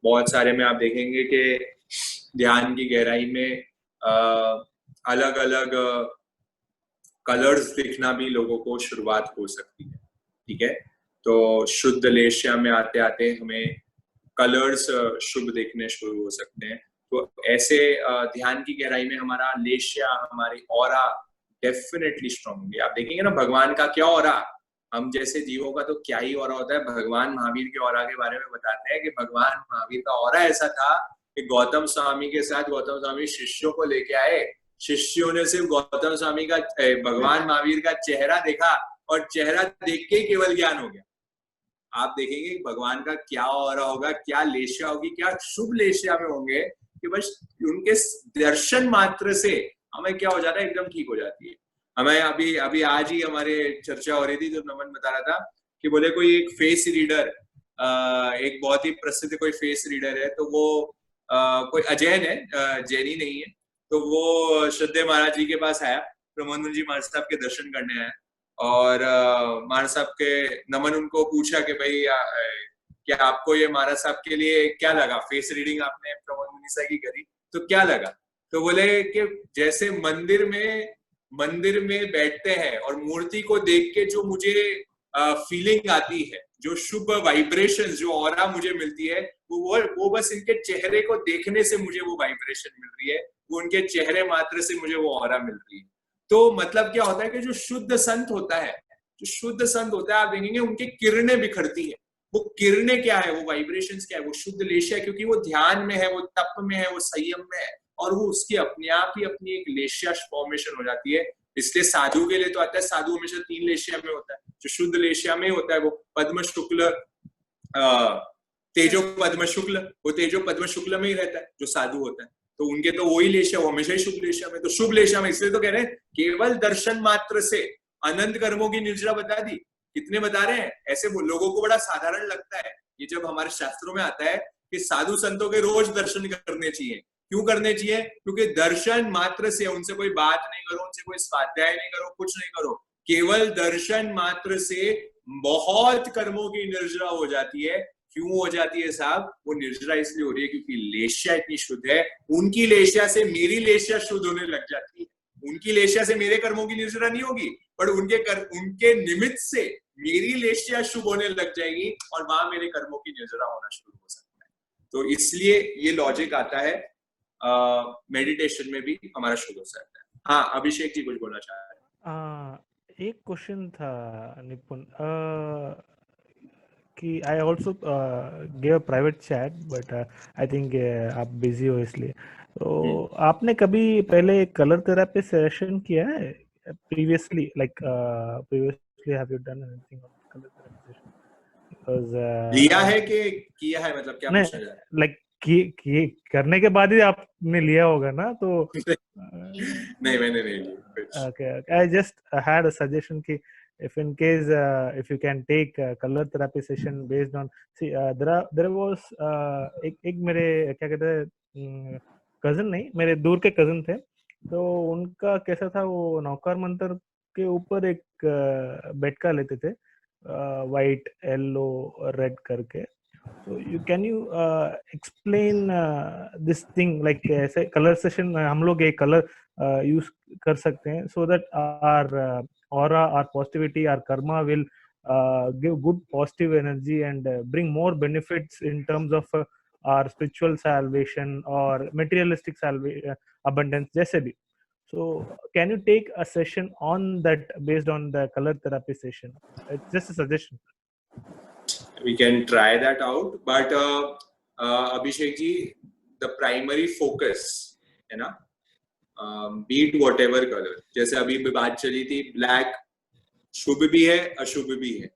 Speaker 1: बहुत सारे में आप देखेंगे कि ध्यान की गहराई में अलग अलग कलर्स दिखना भी लोगों को शुरुआत हो सकती है, ठीक है। तो शुद्ध लेशिया में आते आते हमें कलर्स शुभ देखने शुरू हो सकते हैं। तो ऐसे ध्यान की गहराई में हमारा लेशिया, हमारी ऑरा डेफिनेटली स्ट्रांग होंगे। आप देखेंगे ना भगवान का क्या ऑरा, हम जैसे जीवों का तो क्या ही ऑरा होता है। भगवान महावीर के ऑरा के बारे में बताते हैं कि भगवान महावीर का ऑरा ऐसा था कि गौतम स्वामी के साथ गौतम स्वामी शिष्यों को लेके आए, शिष्यों ने सिर्फ गौतम स्वामी का भगवान महावीर का चेहरा देखा और चेहरा देख के केवल ज्ञान हो गया। आप देखेंगे भगवान का क्या ऑरा होगा, क्या लेशिया होगी, क्या शुभ लेशिया में होंगे कि बस उनके दर्शन मात्र से हमें क्या हो जाता है, एकदम ठीक हो जाती है। हमें अभी आज ही हमारे चर्चा हो रही थी, जो नमन बता रहा था कि बोले कोई एक फेस रीडर, एक बहुत ही प्रसिद्ध कोई फेस रीडर है, तो वो कोई अजैन है, जैनी नहीं है, तो वो श्रद्धेय महाराज जी के पास आया, प्रमोद जी महाराज साहब के दर्शन करने आया और महाराज साहब के नमन उनको पूछा कि भाई क्या आपको ये महाराज साहब के लिए क्या लगा, फेस रीडिंग आपने प्रमोद मुनि की करी तो क्या लगा? तो बोले कि जैसे मंदिर में बैठते हैं और मूर्ति को देख के जो मुझे फीलिंग आती है, जो शुभ वाइब्रेशंस, जो ऑरा मुझे मिलती है, वो बस इनके चेहरे को देखने से मुझे वो वाइब्रेशन मिल रही है, वो उनके चेहरे मात्र से मुझे वो ऑरा मिल रही है। तो मतलब क्या होता है कि जो शुद्ध संत होता है, आप देखेंगे उनकी किरणें बिखरती है। वो किरणें क्या है, वो वाइब्रेशंस क्या है, वो शुद्ध लेशिया, क्योंकि वो ध्यान में है, वो तप में है, वो संयम में है, और वो उसकी अपने आप ही अपनी एक लेशिया फॉर्मेशन हो जाती है। इसलिए साधु के लिए तो आता है, साधु हमेशा 3 लेशिया में होता है। जो शुद्ध लेशिया में होता है वो पद्म शुक्ल, तेजो पद्म शुक्ल, वो तेजो पद्म शुक्ल में ही रहता है जो साधु होता है। तो उनके तो वही लेशिया, वो हमेशा ही शुभ लेशिया में। तो शुभ लेशिया में इसलिए तो कह रहे हैं केवल दर्शन मात्र से अनंत कर्मों की निर्जरा बता दी। कितने बता रहे हैं? ऐसे लोगों को बड़ा साधारण लगता है ये जब हमारे शास्त्रों में आता है कि साधु संतों के रोज दर्शन करने चाहिए। क्यों करने चाहिए? क्योंकि दर्शन मात्र से, उनसे कोई बात नहीं करो, उनसे कोई स्वाध्याय नहीं करो, कुछ नहीं करो, केवल दर्शन मात्र से बहुत कर्मों की निर्जरा हो जाती है। क्यों हो जाती है साहब? वो निर्जरा इसलिए हो रही है क्योंकि लेशिया इतनी शुद्ध है। उनकी लेशिया से मेरी लेशिया शुद्ध होने लग जाती है। उनकी लेशिया से मेरे कर्मों की निर्जरा नहीं होगी, पर उनके निमित्त से मेरी लेशिया शुभ होने लग जाएगी और वहां मेरे कर्मों की निर्जरा होना शुरू हो सकता है। तो इसलिए ये लॉजिक आता है मेडिटेशन में भी हमारा शुरू हो सकता है। हाँ, अभिषेक जी कुछ बोलना चाह रहे हैं।
Speaker 2: एक क्वेश्चन था निपुण कि I also give private chat, but I think आप बिजी हो इसलिए। तो आपने कभी पहले कलर थेरेपी सेशन किया है previously? Previously have you done anything on colour therapy session? Because
Speaker 1: लिया है कि किया है, मतलब क्या पूछा जा रहा है?
Speaker 2: लाइक कि करने के बाद ही आपने लिया होगा ना, तो
Speaker 1: नहीं, मैंने नहीं लिया।
Speaker 2: Okay, I just had a suggestion कि if in case if you can take color therapy session based on, see there was एक मेरे क्या कहते हैं कजन, नहीं मेरे दूर के कजन थे, तो उनका कैसा था, वो नौकार मंत्र के ऊपर एक बैठका लेते थे, वाइट येलो रेड करके। So can you explain this thing, like ऐसे color session हम लोग एक color use कर सकते हैं so that our aura, our positivity, our karma will give good positive energy and bring more benefits in terms of our spiritual salvation or materialistic abundance जैसे भी। So can you take a session on that based on the color therapy session? It's just a suggestion.
Speaker 1: We can try that out, but Abhishek ji, the primary focus है ना, be it whatever color, जैसे अभी बात चली थी, black शुभ भी है अशुभ भी है,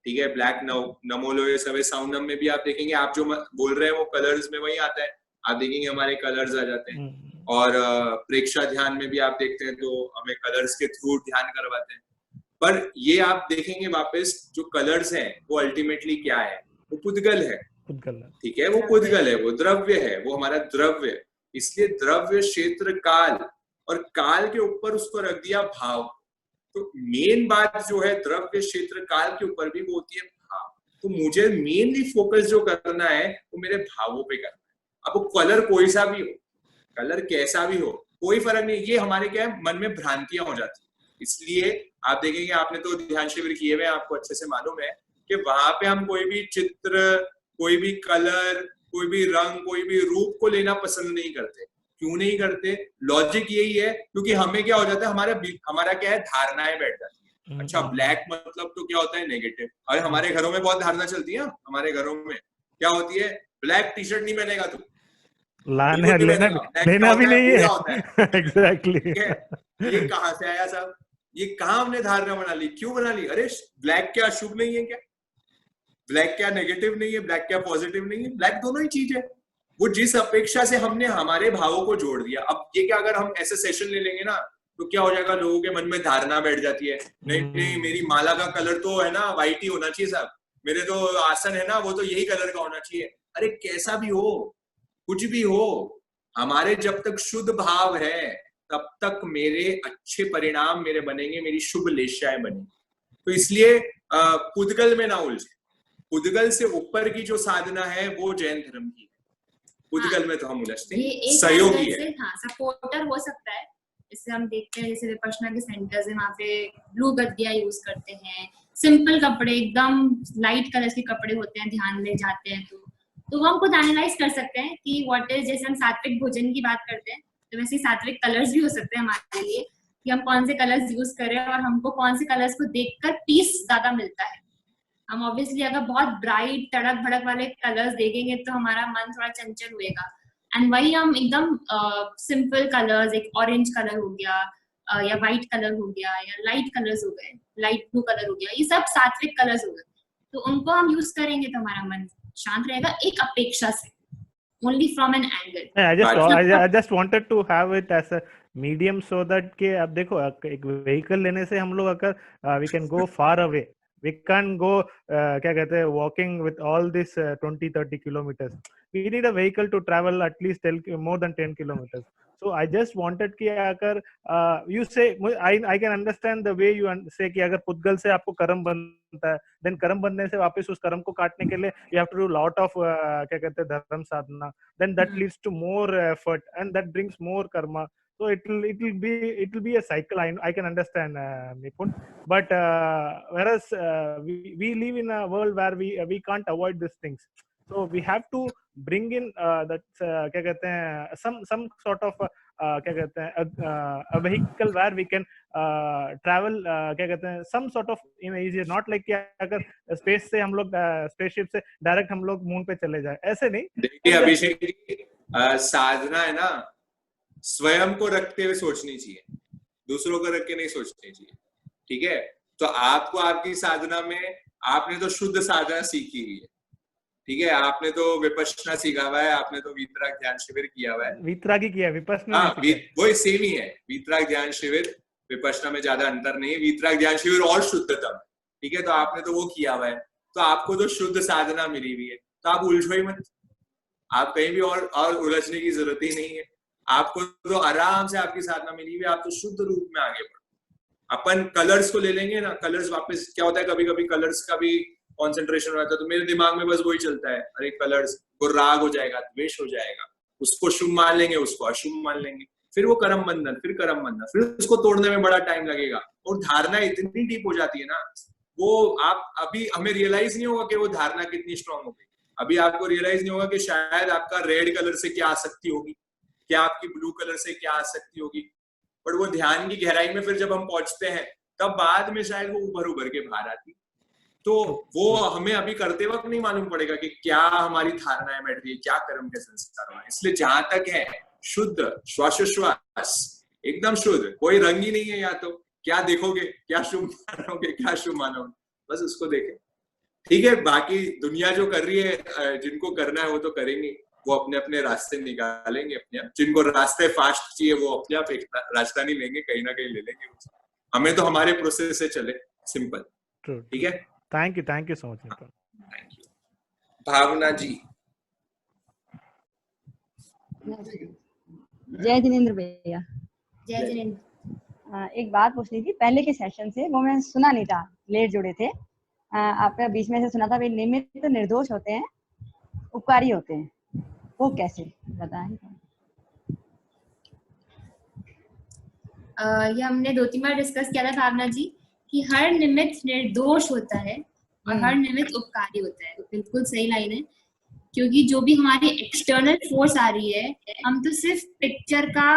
Speaker 1: ठीक है। ब्लैक नमोलोए सवे साउंडम में भी आप देखेंगे, आप जो बोल रहे हैं वो कलर्स में वही आता है, आप देखेंगे हमारे कलर्स आ जाते हैं। और प्रेक्षा ध्यान में भी आप देखते हैं तो हमें कलर्स के थ्रू ध्यान करवाते हैं। पर ये आप देखेंगे वापस जो कलर्स हैं वो अल्टीमेटली क्या है, वो पुद्गल है, ठीक है, वो पुद्गल है, वो द्रव्य है, वो हमारा द्रव्य। इसलिए द्रव्य क्षेत्र काल और काल के ऊपर उसको रख दिया भाव। तो मेन बात जो है द्रव्य क्षेत्र काल के ऊपर भी वो होती है भाव। तो मुझे मेनली फोकस जो करना है वो मेरे भावों पे करना है। अब वो कलर कोई सा भी हो, कलर कैसा भी हो, कोई फर्क नहीं। ये हमारे क्या है, मन में भ्रांतियां हो जाती है। इसलिए आप देखेंगे, आपने तो ध्यान शिविर किए हुए, आपको अच्छे से मालूम है कि वहां पे हम कोई भी चित्र, कोई भी कलर, कोई भी रंग, कोई भी रूप को लेना पसंद नहीं करते। क्यों नहीं करते? लॉजिक यही है, क्योंकि हमें क्या हो जाता है, हमारा क्या है, धारणाएं बैठ जाती है। अच्छा, ब्लैक मतलब तो क्या होता है, नेगेटिव। और हमारे घरों में बहुत धारणा चलती है। हमारे घरों में क्या होती है, ब्लैक टी शर्ट नहीं पहनेगा तू,
Speaker 2: लेना भी नहीं है। एग्जैक्टली।
Speaker 1: ये कहाँ से आया साहब? ये कहाँ हमने धारणा बना ली? क्यों बना ली? अरे ब्लैक क्या शुभ नहीं है क्या? ब्लैक क्या नेगेटिव नहीं है? ब्लैक क्या पॉजिटिव नहीं है? ब्लैक दोनों ही चीज है। वो जिस अपेक्षा से हमने हमारे भावों को जोड़ दिया। अब ये क्या, अगर हम ऐसे सेशन ले लेंगे ना, तो क्या हो जाएगा, लोगों के मन में धारणा बैठ जाती है, नहीं नहीं मेरी माला का कलर तो है ना व्हाइट ही होना चाहिए साहब, मेरे तो आसन है ना वो तो यही कलर का होना चाहिए। अरे कैसा भी हो, कुछ भी हो, हमारे जब तक शुद्ध भाव है तब तक मेरे अच्छे परिणाम मेरे बनेंगे, मेरी शुभ लेशाएं बनेंगी। तो इसलिए पुद्गल में ना उलझे। पुद्गल से ऊपर की जो साधना है वो जैन धर्म की है। पुद्गल में तो हम उलझते हैं, सहयोगी है।
Speaker 6: हाँ, सपोर्टर हो सकता है। जैसे हम देखते हैं, जैसे विपश्यना के सेंटर्स है, वहाँ पे ब्लू गद्दियाँ यूज करते हैं, सिंपल कपड़े, एकदम लाइट कलर के कपड़े होते हैं, ध्यान में जाते हैं। तो वो हम खुद एनालाइज कर सकते हैं कि व्हाट इज, जैसे हम सात्विक भोजन की बात करते हैं, तो वैसे सात्विक कलर्स भी हो सकते हैं हमारे लिए, कि हम कौन से कलर्स यूज करें और हमको कौन से कलर्स को देखकर पीस ज्यादा मिलता है। हम ऑब्वियसली अगर बहुत ब्राइट तड़क भड़क वाले कलर्स देखेंगे तो हमारा मन थोड़ा चंचल हुएगा। एंड वही हम एकदम सिंपल कलर्स, एक ऑरेंज कलर हो गया या व्हाइट कलर हो गया या लाइट कलर्स हो गए, लाइट ब्लू कलर हो गया, ये सब सात्विक कलर्स हो गए, तो उनको हम यूज करेंगे तो हमारा मन शांत रहेगा, एक अपेक्षा से, only from an angle.
Speaker 2: I just wanted to have it as a medium so that कि अब देखो, एक vehicle लेने से हम लोग अगर we can go far away, we can't go क्या कहते हैं walking with all this 20-30 kilometers. We need a vehicle to travel at least more than 10 kilometers. So I just wanted कि अगर you say, I can understand the way you say कि अगर पुद्गल से आपको कर्म बनता है, then कर्म बनने से वापस उस कर्म को काटने के लिए you have to do lot of क्या कहते हैं धर्म साधना, then that leads to more effort and that brings more karma. So it will be a cycle. I can understand, Nipun, but whereas we live in a world where we can't avoid these things. So we have to bring in that क्या कहते हैं some sort of क्या कहते हैं a vehicle where we can travel क्या कहते हैं some sort of in easier, not like कि अगर space से हम लोग spaceship से direct हम लोग मून पे चले जाए, ऐसे नहीं।
Speaker 1: देखिए अभिषेक, साधना है ना, स्वयं को रखते हुए सोचनी चाहिए, दूसरों को रख के नहीं सोचनी चाहिए। ठीक है, तो आपको आपकी साधना में, आपने तो शुद्ध साधना सीखी हुई है, ठीक है, आपने तो विपश्यना सीखा हुआ है, आपने तो वीतराग ध्यान शिविर किया हुआ है।
Speaker 2: वीतराग ही किया, विपश्यना
Speaker 1: वही सेम ही है। वीतराग ध्यान शिविर विपश्यना में ज्यादा अंतर नहीं है। वीतराग ध्यान शिविर और शुद्धतम, ठीक है, तो आपने तो वो किया हुआ है, तो आपको तो शुद्ध साधना मिली हुई है, तो आप उलझो ही मत, आप कहीं भी और उलझने की जरूरत ही नहीं है। आपको तो आराम से आपकी साधना मिली हुई है, आप तो शुद्ध रूप में आगे बढ़ो। अपन कलर्स को ले लेंगे ना, कलर्स वापस क्या होता है, कभी कभी कलर्स का भी कॉन्सेंट्रेशन रहता है, तो मेरे दिमाग में बस वही चलता है, अरे कलर्स, वो राग हो जाएगा, द्वेष हो जाएगा, उसको शुभ मान लेंगे, उसको अशुभ मान लेंगे, फिर वो कर्म बंधन, फिर उसको तोड़ने में बड़ा टाइम लगेगा। और धारणा इतनी डीप हो जाती है ना, वो आप अभी हमें रियलाइज नहीं होगा कि वो धारणा कितनी स्ट्रांग हो गई। अभी आपको रियलाइज नहीं होगा कि शायद आपका रेड कलर से क्या आसक्ति होगी, क्या आपकी ब्लू कलर से क्या आसक्ति होगी, बट वो ध्यान की गहराई में फिर जब हम पहुंचते हैं तब बाद में शायद वो उभर के बाहर आती। तो वो हमें अभी करते वक्त नहीं मालूम पड़ेगा कि क्या हमारी धारणाएं बैठ रही है, क्या कर्म के संस्कार हुआ। इसलिए जहां तक है शुद्ध श्वासोश्वास एकदम शुद्ध, कोई रंग ही नहीं है, या तो क्या देखोगे, क्या शुभ मानोगे, क्या शुभ मानोगे, बस उसको देखें। ठीक है, बाकी दुनिया जो कर रही है, जिनको करना है वो तो करेंगे, वो अपने अपने रास्ते निकालेंगे अपने आप। जिनको रास्ते फास्ट चाहिए वो अपने आप एक रास्ता नहीं लेंगे, कहीं ना कहीं ले लेंगे। हमें तो हमारे प्रोसेस से चले, सिंपल। ठीक है,
Speaker 2: thank you so much.
Speaker 1: Thank you. Bhavana ji.
Speaker 11: जय जिनेंद्र भैया।
Speaker 6: जय जिनेंद्र।
Speaker 11: एक बात पूछनी थी पहले के सेशन से, वो मैं सुना नहीं था, लेट जुड़े थे। आपका बीच में से सुना था, वे निमित्त निर्दोष होते हैं, उपकारी होते हैं, वो कैसे बताएं?
Speaker 6: ये हमने 2-3 बार डिस्कस किया था भावना जी कि हर निमित्त निर्दोष होता है और हर निमित्त उपकारी होता है। बिल्कुल सही लाइन है, क्योंकि जो भी हमारी एक्सटर्नल फोर्स आ रही है, हम तो सिर्फ पिक्चर का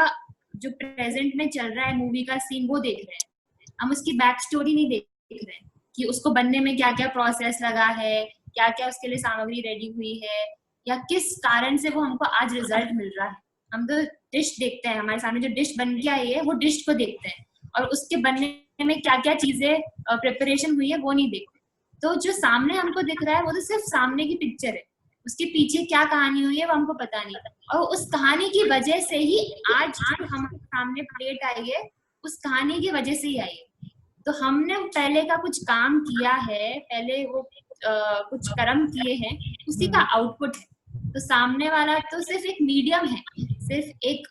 Speaker 6: जो प्रेजेंट में चल रहा है, मूवी का सीन, वो देख रहे हैं। हम उसकी बैक स्टोरी नहीं देख रहे हैं कि उसको बनने में क्या क्या प्रोसेस लगा है, क्या क्या उसके लिए सामग्री रेडी हुई है, या किस कारण से वो हमको आज रिजल्ट मिल रहा है। हम तो डिश देखते हैं, हमारे सामने जो डिश बन के आई है वो डिश को देखते हैं, और उसके बनने में क्या क्या चीजें प्रिपरेशन हुई है वो नहीं देखते। तो जो सामने हमको दिख रहा है वो तो सिर्फ सामने की पिक्चर है, उसके पीछे क्या कहानी हुई है वो हमको पता नहीं, और उस कहानी की वजह से ही आज जो हमारे सामने प्लेट आई है, उस कहानी की वजह से ही आई है। तो हमने पहले का कुछ काम किया है, पहले वो कुछ कर्म किए हैं, उसी का आउटपुट है। तो सामने वाला तो सिर्फ एक मीडियम है, सिर्फ एक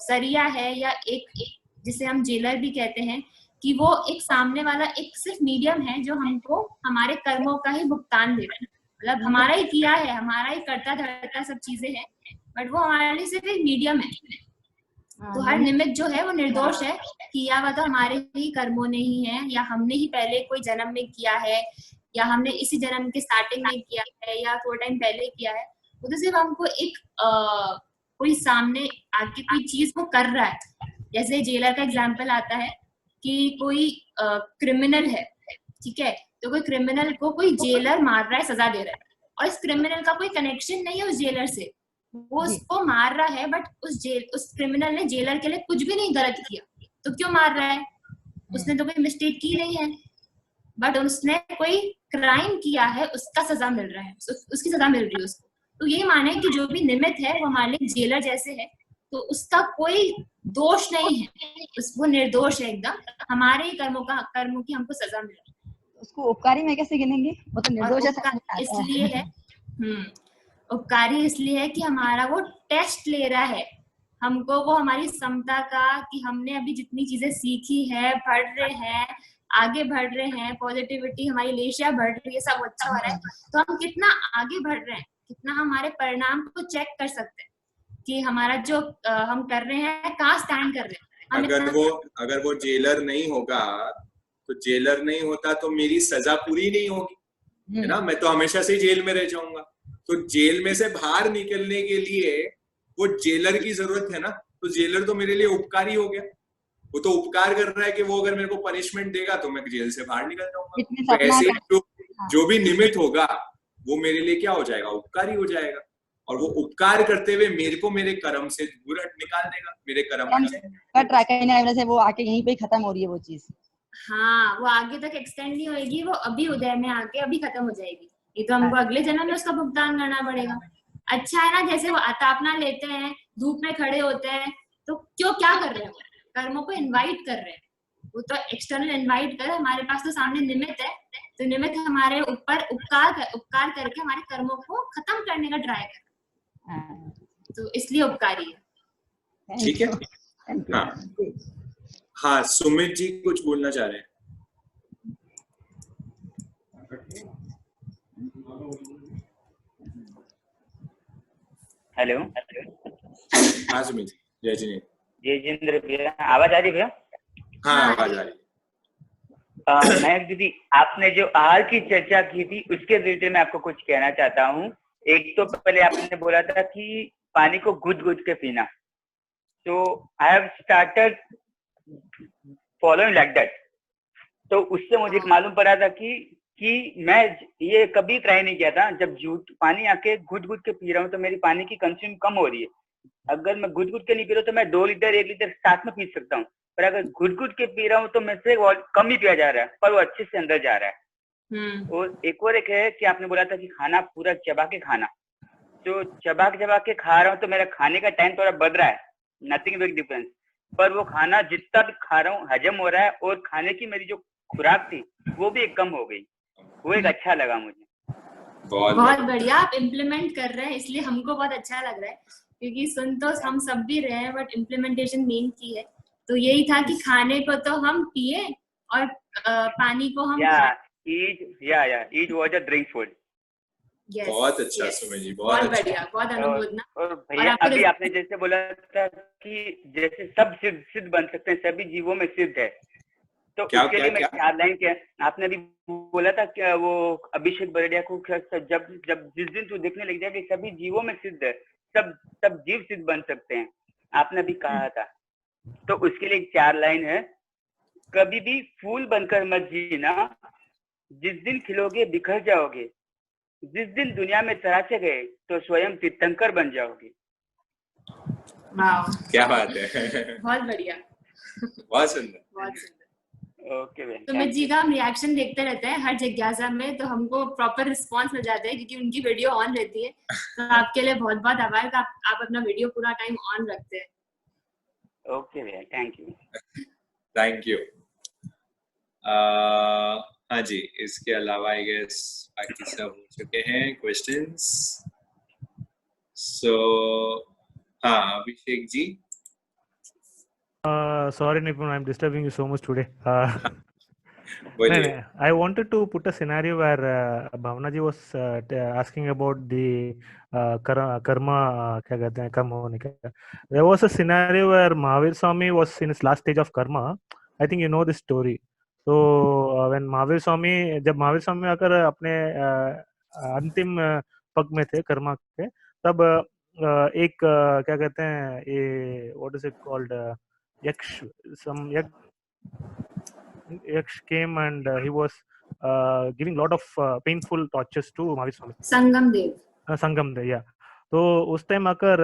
Speaker 6: जरिया है, या एक जिसे हम जेलर भी कहते हैं, कि वो एक सामने वाला एक सिर्फ मीडियम है जो हमको हमारे कर्मों का ही भुगतान दे रहा है। मतलब हमारा ही किया है, हमारा ही करता धरता सब चीजें हैं, बट वो हमारे लिए सिर्फ एक मीडियम है। तो हर निमित्त जो है वो निर्दोष है, किया हुआ तो हमारे ही कर्मों ने ही है, या हमने ही पहले कोई जन्म में किया है, या हमने इसी जन्म के स्टार्टिंग में किया है, या थोड़ा टाइम पहले किया है। वो तो सिर्फ हमको एक कोई सामने आके कोई चीज वो कर रहा है। जैसे जेलर का एग्जाम्पल आता है कि कोई क्रिमिनल है, ठीक है, तो कोई क्रिमिनल को कोई जेलर मार रहा है, सजा दे रहा है, और इस क्रिमिनल का कोई कनेक्शन नहीं है उस जेलर से, वो उसको मार रहा है, बट उस क्रिमिनल ने जेलर के लिए कुछ भी नहीं गलत किया, तो क्यों मार रहा है? उसने तो कोई मिस्टेक की नहीं है, बट उसने कोई क्राइम किया है, उसका सजा मिल रहा है, उसकी सजा मिल रही है उसको। तो यही माने कि जो भी निमित्त है वो हमारे लिए जेलर जैसे है, तो उसका कोई दोष नहीं है, वो निर्दोष है एकदम, हमारे ही कर्मों की हमको सजा मिल रही है।
Speaker 11: उसको उपकारी में कैसे गिनेंगे? वो तो निर्दोष
Speaker 6: इसलिए है, उपकारी इसलिए है कि हमारा वो टेस्ट ले रहा है हमको, वो हमारी क्षमता का, कि हमने अभी जितनी चीजें सीखी है, पढ़ रहे हैं, आगे बढ़ रहे हैं, पॉजिटिविटी हमारी लेशिया बढ़ रही है, सब अच्छा हो रहा है, तो हम कितना आगे बढ़ रहे हैं, कितना हमारे परिणाम को चेक कर सकते हैं कि हमारा जो हम कर रहे हैं कहाँ स्टैंड कर रहे हैं।
Speaker 1: अगर वो जेलर नहीं होगा, तो जेलर नहीं होता तो मेरी सजा पूरी नहीं होगी, है ना, मैं तो हमेशा से जेल में रह जाऊंगा। तो जेल में से बाहर निकलने के लिए वो जेलर की जरूरत है ना, तो जेलर तो मेरे लिए उपकारी हो गया, वो तो उपकार कर रहा है कि वो अगर मेरे को पनिशमेंट देगा तो मैं जेल से बाहर निकल जाऊंगा। तो ऐसे जो भी निमित्त होगा वो मेरे लिए क्या हो जाएगा? उपकारी हो जाएगा, और वो उपकार करते हुए मेरे को मेरे कर्म से दूर निकाल देगा, मेरे कर्म
Speaker 11: से वो आके यहीं पे खत्म हो रही है वो चीज।
Speaker 6: हाँ, वो आगे तक एक्सटेंड नहीं होगी, वो अभी उदय में आके अभी खत्म हो जाएगी, ये तो हमको अगले जन्म में उसका भुगतान करना पड़ेगा। अच्छा है ना, जैसे वो अतापना लेते हैं, धूप में खड़े होते हैं, तो क्या कर रहे हैं? कर्मों को इनवाइट कर रहे हैं, वो तो एक्सटर्नल इनवाइट कर, हमारे पास तो सामने निमित्त है, तो निमित्त हमारे ऊपर उपकार करके हमारे कर्मों को खत्म करने का ट्राई कर, तो इसलिए उपकारी है।
Speaker 1: ठीक है, हाँ, सुमित जी कुछ बोलना चाह रहे हैं।
Speaker 12: हेलो,
Speaker 1: हाँ सुमित जी, जय जिनेंद्र।
Speaker 12: जय जिनेंद्र भैया, आवाज आ रही भैया?
Speaker 1: हाँ, आवाज आ रही।
Speaker 12: मैं दीदी, आपने जो आहार की चर्चा की थी उसके रिलेटेड मैं आपको कुछ कहना चाहता हूँ। एक तो पहले आपने बोला था कि पानी को घुट-घुट के पीना, तो I have started following like that. तो उससे मुझे मालूम पड़ा था कि मैं ये कभी ट्राई नहीं किया था, जब पानी आके घुट-घुट के पी रहा हूँ तो मेरी पानी की कंज्यूम कम हो रही है। अगर मैं घुट-घुट के नहीं पी रहा हूँ तो मैं 2 लीटर 1 लीटर साथ में पी सकता हूँ, पर अगर घुट-घुट के पी रहा हूँ तो मैं से कम ही पिया जा रहा है, पर वो अच्छे से अंदर जा रहा है। और एक है कि आपने बोला था कि खाना पूरा चबा के खाना, जो चबा के खा रहा हूँ तो मेरा खाने का टाइम थोड़ा बढ़ रहा है, नथिंग बिग डिफरेंस, पर वो खाना जितना भी खा रहा हूँ हजम हो रहा है, और खाने की मेरी जो खुराक थी वो भी एक कम हो गई, वो एक अच्छा लगा मुझे।
Speaker 6: बहुत बढ़िया, आप इम्प्लीमेंट कर रहे हैं, इसलिए हमको बहुत अच्छा लग रहा है, क्योंकि सुन तो हम सब भी रहे हैं, बट इम्प्लीमेंटेशन मेन की है। तो यही था कि खाने को तो हम पिए और पानी को हम
Speaker 12: eat water, drink food.
Speaker 6: Yes,
Speaker 1: बहुत अच्छा
Speaker 6: yes.
Speaker 1: सुमन जी,
Speaker 6: बहुत
Speaker 1: बहुत अच्छा।
Speaker 6: बढ़िया, बहुत अनुमोदना।
Speaker 12: और भैया अभी आपने जैसे बोला था कि जैसे सब सिद्ध बन सकते हैं, सभी जीवों में सिद्ध है, तो उसके लिए मैं 4 लाइन क्या आपने अभी बोला था क्या वो अभिषेक बरड़िया को जब जिस दिन तू देखने लग जाए कि सभी जीवों में सिद्ध है, सब जीव सिद्ध बन सकते हैं, आपने अभी कहा था, तो उसके लिए 4 लाइन है। कभी भी फूल बनकर मत जीना, जिस दिन खिलोगे बिखर जाओगे, जिस दिन दुनिया में तराशे गए तो स्वयं तीर्थंकर बन जाओगे।
Speaker 6: वाह,
Speaker 1: क्या बात है।
Speaker 6: बहुत बढ़िया,
Speaker 1: बहुत सुंदर,
Speaker 6: बहुत सुंदर।
Speaker 12: ओके बहन,
Speaker 6: तो जी का हम रिएक्शन देखते रहते हैं हर जिज्ञासा में, तो हमको प्रॉपर रिस्पांस मिल जाता है क्योंकि उनकी वीडियो ऑन रहती है। तो आपके लिए बहुत बहुत आभार कि आप अपना वीडियो पूरा टाइम ऑन रखते हैं।
Speaker 12: ओके भैया, थैंक यू।
Speaker 1: Thank you. हाँ जी, इसके अलावा आई गेस बाकी सब हो चुके हैं क्वेश्चंस। सो हाँ, Abhishek ji.
Speaker 2: Sorry Nipun, I'm disturbing you so much today.
Speaker 1: बोलिए।
Speaker 2: I wanted to put a scenario where Bhavna ji was asking about the karma, क्या कहते हैं, कर्म होने का. There was a scenario where Mahavir Swami was in his last stage of karma. I think you know this story. So when Mahavir Swami, जब महावीर स्वामी आकर अपने अंतिम पग में थे कर्मा के, तब एक क्या कहते हैं ये what is it called, Yaksh came and he was giving lot of painful tortures to Mahavir Swami. Sangam Dev, yeah. तो उस टाइम आकर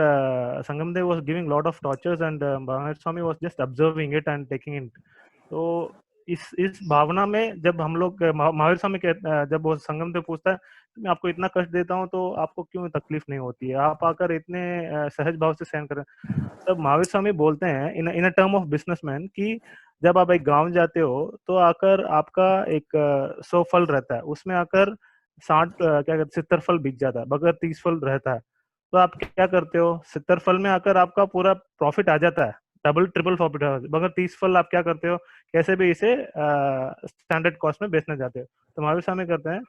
Speaker 2: संगम देव was giving lot of tortures and Mahavir Swami was just observing it and taking it. तो इस भावना में जब हम लोग महावीर स्वामी जब वो संगम देव पूछता है मैं आपको इतना कष्ट देता हूँ तो आपको क्यों तकलीफ नहीं होती है, आप आकर इतने सहज भाव से सहन करें, तब महावीर स्वामी बोलते हैं इन अ टर्म ऑफ बिजनेसमैन कि जब आप एक गांव जाते हो तो आकर आपका एक 100 फल रहता है, उसमें आकर 60 क्या कहते 70 फल बिक जाता है, बगैर 30 फल रहता है, तो आप क्या करते हो, 70 फल में आकर आपका पूरा प्रॉफिट आ जाता है, डबल ट्रिपल प्रॉफिट है, मगर 30 फल आप क्या करते हो, कैसे भी इसे स्टैंडर्ड कॉस्ट में बेचना चाहते हो। तो महावीर स्वामी करते हैं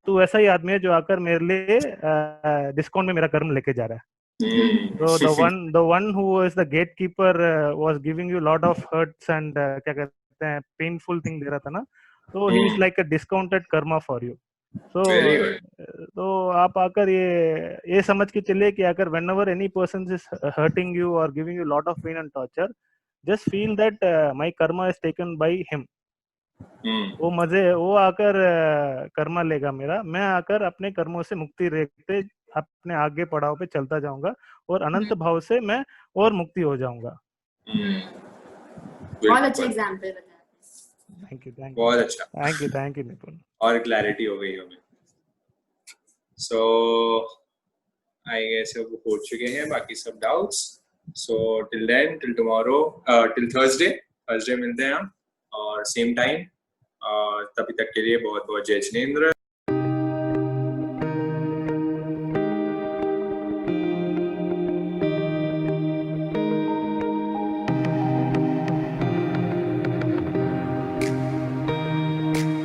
Speaker 2: तू ऐसा ही आदमी है जो आकर मेरे लिए डिस्काउंट में मेरा कर्म लेके जा रहा है। So the one who is the gatekeeper was giving you lot of hurts and क्या कहते हैं painful thing दे रहा था ना, तो he is like a discounted karma for you. So तो आप आकर ये समझ के चलिए कि अगर whenever any person is hurting you or giving you lot of pain and torture, just feel that my karma is taken by him. वो आकर कर्मा लेगा मेरा, मैं आकर अपने कर्मों से मुक्ति रखते अपने आगे पड़ाव पे चलता जाऊंगा और अनंत भाव से मैं और मुक्ति हो जाऊंगा।
Speaker 6: बहुत अच्छा एग्जांपल बताया।
Speaker 2: थैंक यू
Speaker 1: बहुत अच्छा,
Speaker 2: थैंक यू निपुण,
Speaker 1: और क्लैरिटी हो गई हमें। सो आई गेस अब हो चुके हैं बाकी सब doubts. So till tomorrow, till Thursday मिलते हैं हम और सेम टाइम। तभी तक के लिए बहुत बहुत जय जिनेंद्र।